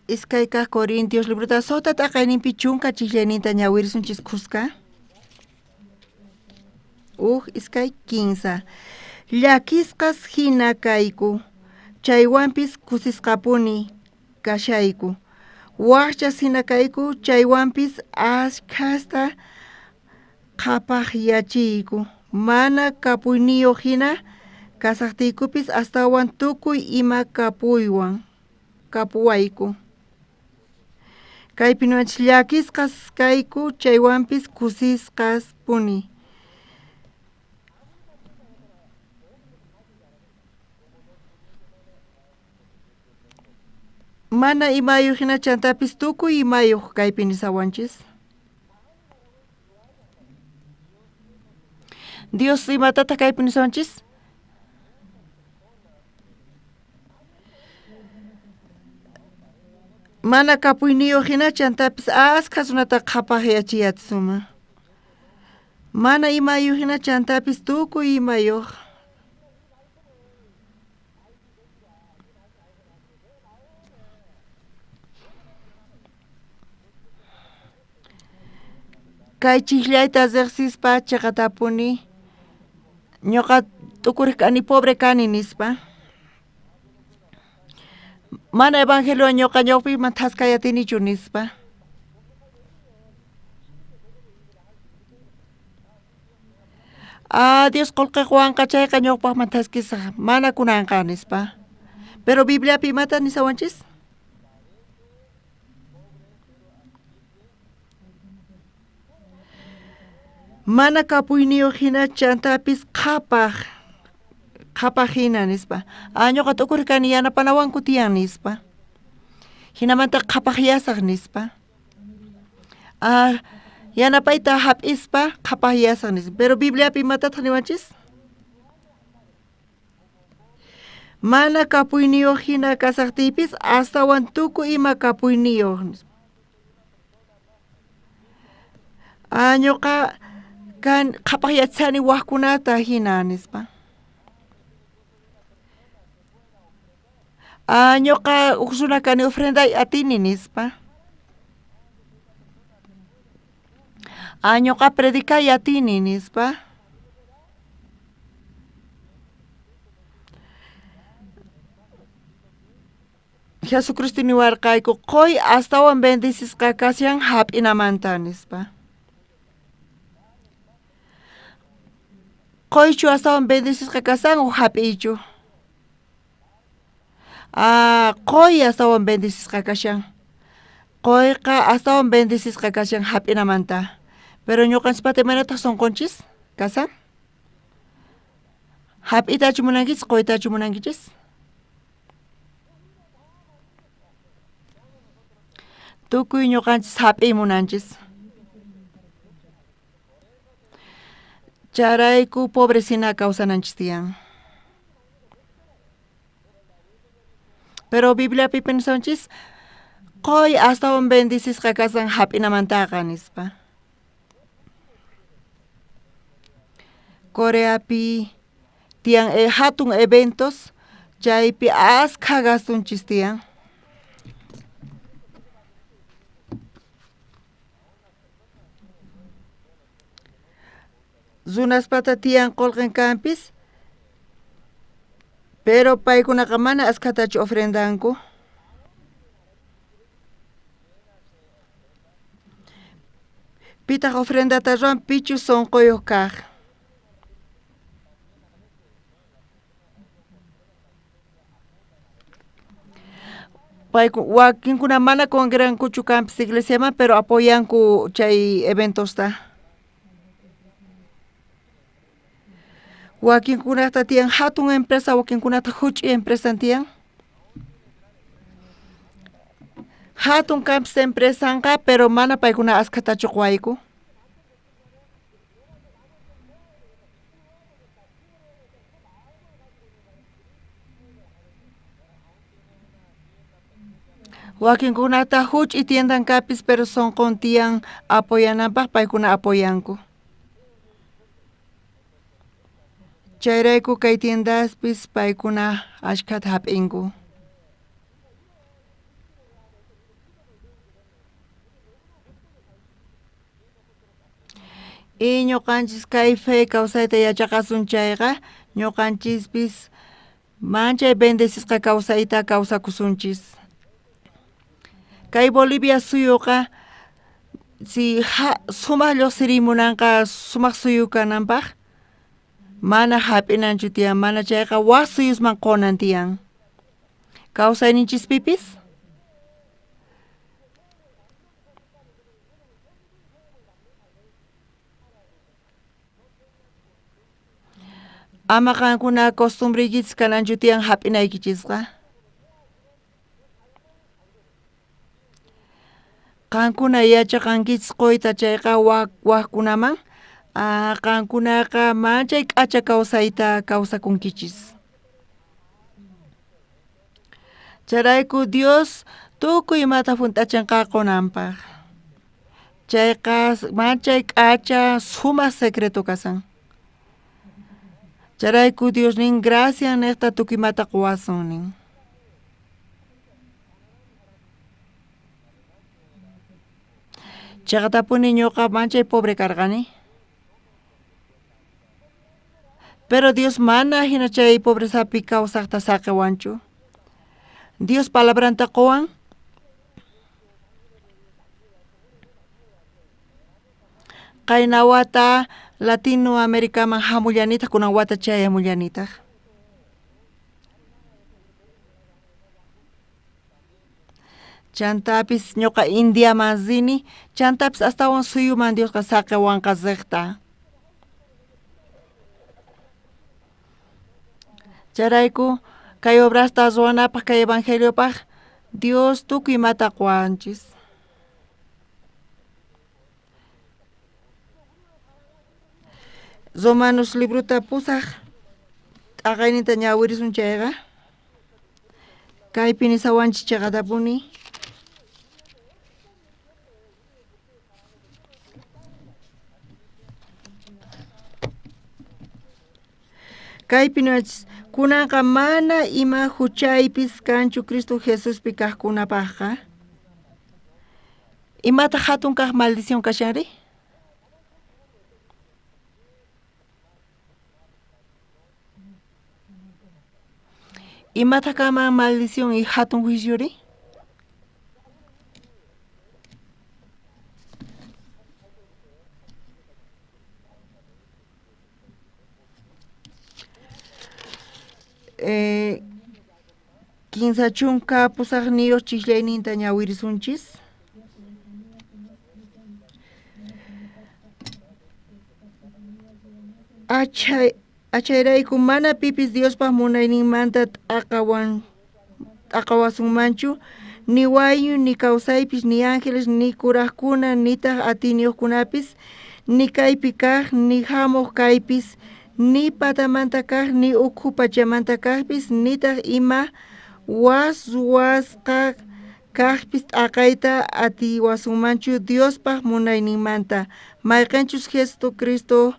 Iskayka Corintios libruta sotat aqaynimpi chunka chiqllaninta ñawirisunchis qusqa. Iskay 15. Llakisqas hina kayku, chaywanpis kusisqapuni kashayku. Waqchas hina kayku, chaywanpis ashkhasta qhapaqyachiyku. Mana kapuyniyuq hina kasaqtiykupis astawan tukuy ima kapuwayku. Kaypi niwanchis llakisqas kayku, chaywanpis kusisqaspuni. Mana imayuq hina chantapis tukuy imayuq kaypi nisawanchis. Dios imatata kaypi nisawanchis? Mana kapuyniyuq hina chantapis askhas runata qhapaqyachiyatsuma. Mana imayuq hina chantapis tukuy imayuq. Kay chiqllayta riqsispa chaqatapuni ñuqa tukuriq kani pobre kani nispa. Mana evangelio ñuqa ñawpiman thasqayatinichu nispa. Dios qolqiqwanqa chayqa ñawpaqman thasqisaq mana kunanqa nispa. Pero Bibliapi imata nisawanchis? Mana kapuyniyuq hina chantapis qhapaq hina nispa. Ñuqa tukuriq kani yanapanawanku tiyan nispa. Hinamanta qhapaqyasaq nispa. Yanapayta hap'ispa qhapaqyasaq nispa. Pero Bibliapi imatataq niwanchis? Mana kapuyniyuq hina kasaqtiypis astawan tukuy ima kapuyniyuq nispa. Ñuqa kan qhapaqyachani waqkunata hina nispa. Ñuqa uqsuna kani ofrenday atini nispa. Ñuqa predikay atini nispa. Jesucristo niwarqayku qoy astawan bendisisqa kasyan hap'inamanta nispa. Qoychu astawan bendisisqa kasan o hap'iychu. Qoy astawan bendisisqa kashan. Qoyqa astawan bendisisqa kashan hap'inamanta. Pero ñuqanchipata imanataq sunqunchis kasan? Hap'itachu munankichis, qoytachu munankichis? Tukuy ñuqanchis hap'iy munanchis. Charayku pobrecina kawsananchis tiyan. Pero Bibliapi pensanchis qoy astawan bendisisqa kasan hap'inamantaqa nispa. Coreapi tiyan hatun eventos chaypi askha gastunchis tiyan. Zunaspata tiyan qolqen kampis, pero paykunaqa mana askatachu ofrendanku. Pitaq ofrendata ruan pichu sonqoyuq kaq. Wakinkuna mana congregankuchu kampis iglesiaman, pero apoyanku chay eventosta. Wakinkunata tiyan hatun empresa, wakinkunata huch'y empresa tiyan. Hatun campus empresanqa, pero mana paykuna askatachu qwayku. Wakinkunata huch y tiendan kapis pero son contian apoyanapaj paykuna apoyanku. Chayrayku kay tiendaspis paykuna ashkata hap'inku. Y ñuqanchis kay fe kawsayta yachaqasunchayqa ñuqanchispis manchay bendecishqa kawsayta kawsakusunchis. Kay Bolivia suyuqa si sumaq lluqsirimunanqa sumaq suyu kananpaq mana hap'inanchu tiyan, mana chayqa waq suyusman qonan tiyan. Kawsayninchispipis ama qankuna costumbreykichis kananchu tiyan hap'inaykichisqa. Qankuna yachaqankichis qoyta chayqa waqkunaman, qankunaqa manchay k'acha kawsayta kawsakunkichis. Charayku Dios tukuy imata hunt'achanqa qunanpaq. Chayqa manchay k'acha sumaq secreto kasan. Charayku Dios nin gracias niqta tukuy imata quwasun nin. Chaqatapuni ñuqa manchay pobre karqani. Pero Dios mana hina chay pobresapi kawsaqta saqiwanchu. Dios palabranta quwan. Qayna wata Latinoamericaman hamullanitaq kunan wata chayamullanitaq. Chantapis ñuqa Indiaman sini, chantapis astawan suyuman Diosqa saqiwanqa siqta. Charayku kay obrasta ruwanapaq kay evangeliopaq Dios tukuy imata quwanchis. Romanos libruta pusaq t'aqayninta ñawirisun chayqa. Kaypi nisawanchis chaqatapuni. Kaypi niwachis kunanqa mana ima huchaypis kanchu Cristo Jesuspi kaqkunapaqqa. Imata hatun kaq maldición kashanri? Imata kama maldición y hatun juiciori? Kinsa chunka pusaq niyoq chiklayninta ñawirisunchis. Achayrayku mana pipis Diospaq munayninmanta t'aqawasunmanchu, ni wayu, ni kawsaypis, ni ángeles, ni kuraqkuna, nitaq atiniyuqkunapis, ni kaypi kaq, ni hamuq kaypis, ni patamanta kaq, ni ukhu pachamanta kaqpis, nitaq ima wasqa kaqpis t'aqayta atiwasunmanchu Diospaq munayninmanta. Mayqanchus Jesucristo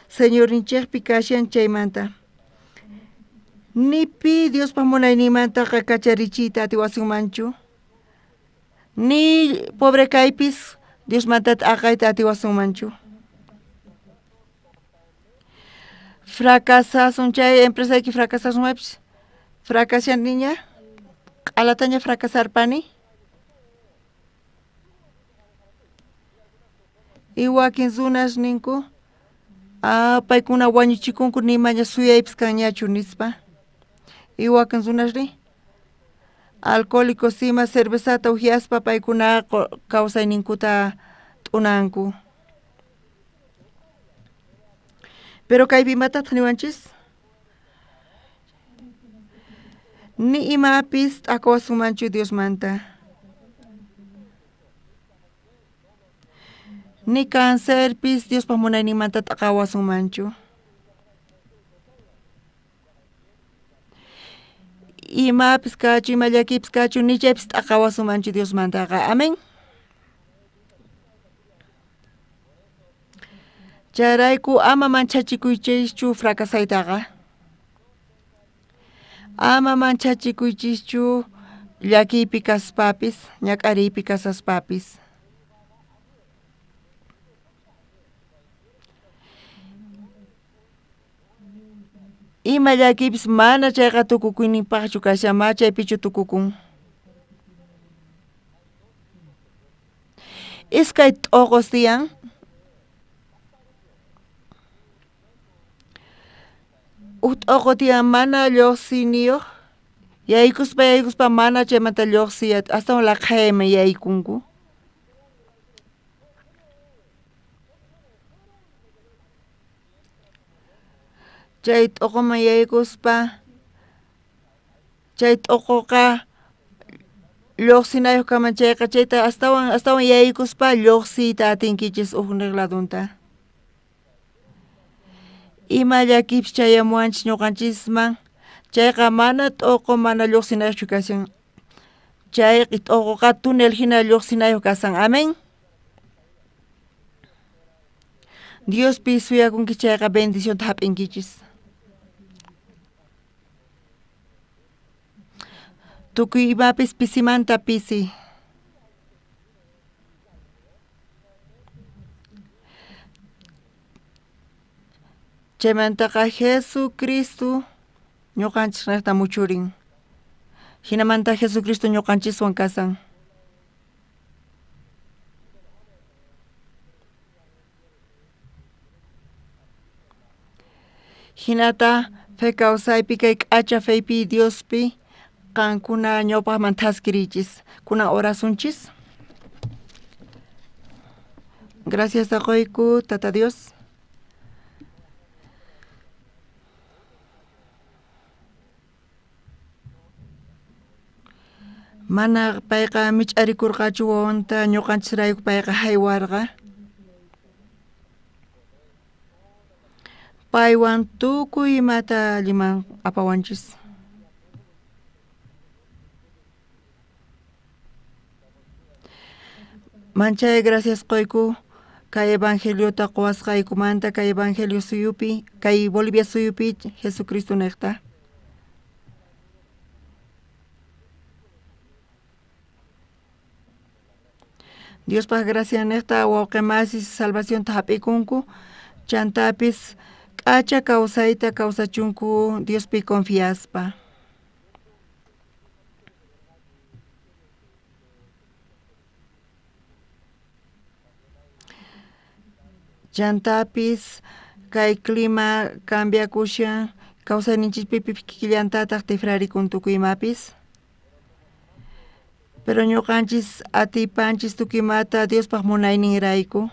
Señorninchikpi kashan chaymanta. Nipi Diospaq munayninmantaqa kacharichiyta atiwasunmanchu. Ni pobre kaypis Diosmanta t'aqayta atiwasunmanchu. Fracasasun chay empresayki fracasasunmaypis. Fracasyanniña, q'alataña fracasarpani. Y wakin runas ninku paykuna wañuchikunku nimaña suyaypis kanñachu nispa. Y wakin runasri alcohólicos sima cervezata uhiaspa paykuna kawsayninkuta t'unanku. Pero kaypi imatataq niwanchis? Ni imapis t'aqawasunmanchu Diosmanta. Ni cáncerpis Diospaq munayninmanta t'aqawasunmanchu. imapis kachu imallakipas kachu nichaypis t'aqawasumanchu Dios mantaqa. Amén. Chayrayku ama manchachikuychischu fracasaytaqa. Ama manchachikuychischu llakiypi kaspapis, ñak'ariypi kasaspapis. Ima llakiypis mana chayqa tukukuyninpaqchu kashama, chaypichu tukukun. Iskay t'uqus tiyan. T'uqu tiyan mana lluqsiniyuq. Yaykuspa mana chaymanta lluqsiyat astawan laqhayman yaykunku. Chay t'uquman yaykuspa, chay t'uquqa lluqsinayuq kaman chayqa chayta astawan yaykuspa lluqsiyta atinkichis uqniq ladunta. Ima llakipis chayamuanchis ñuqanchisman, chayqa mana t'uqu mana lluqsinayuqchu kashan. Chay t'uquqa tunel hina lluqsinayuq kasan. Amén. Diospi suyakunki chayqa bendicionta hap'inkichis. Tukuy imapis pisimanta pisi. Chaymantaqa Jesucristo ñuqanchikta muchurin. Hinamanta Jesucristo ñuqanchiswan kasan. Hinata fe kawsaypi kay k'acha feypi Diospi qankuna ñawpaqman taskirichis, kunan orasunchis. Gracias a qoyku, Tata Dios. Mana payqa mich'arikurqachu wawanta ñuqanchisrayku payqa haywarqa. Paywan tukuy imata liman apawanchis. Manchay gracias qoyku kay evangeliota quwasqaykumanta, kay evangelio suyupi, kay Bolivia suyupi Jesucristo niqta. Diospaq gracia niqta wawqimasis salvacionta hap'ikunku, chantapis k'acha kawsayta kawsachunku Diospi confiaspa. Chantapis kay clima cambiakushan kawsayninchikpipi killantataq tifrarikun tukuymapis. Pero ñuqanchis atipanchis tukuymata Diospaq munayninrayku.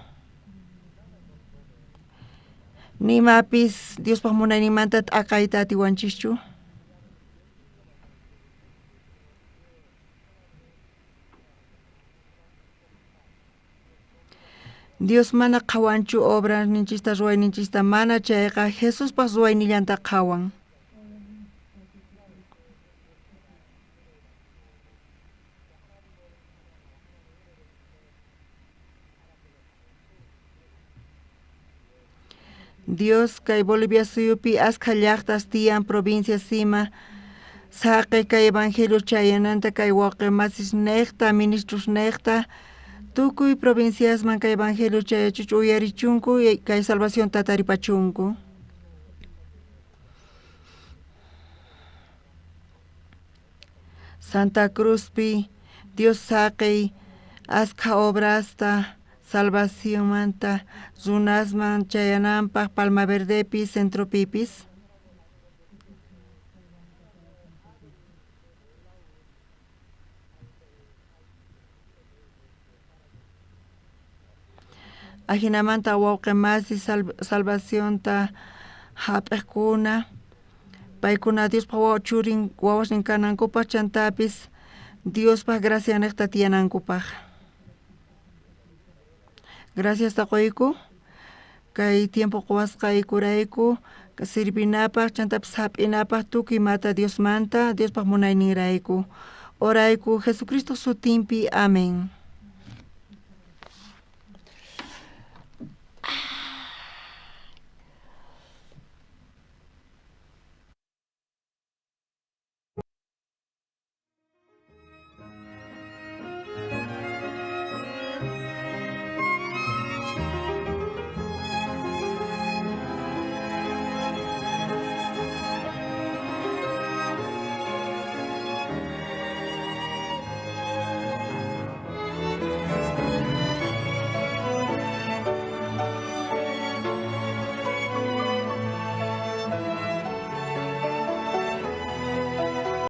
Nimapis Diospaq munayninmanta t'aqayta atiwanchischu. Dios mana qhawanchu obra ninchista ruwayninchista mana chayqa Jesuspaq ruwaynillanta qhawan. Dios kay Bolivia suyupi askha llaqtas tiyan provincia sima saqi kay evangelio chayananta kay wawqimasis niqta ministros niqta tukuy provinciasman kay evangelio chayachuchu uyarichunku kay salvación tataripachunku. Santa Cruzpi Dios saqi askha obrasta salvación manta runasman chayananpaq Palma Verdepi centropipis. Ajinamanta wawqimasi salvacionta hap'iqkuna paykuna Diospaq wawachurin wawasnin kanankupaq chantapis Diospaq gracia niqta tiyanankupaq. Gracias taqoyku kay tiempo qhawasqaykurayku sirvinapaq chantapis hap'inapaq tukuy mata Dios manta Diospaq munayninrayku orayku Jesucristo sutinpi amén.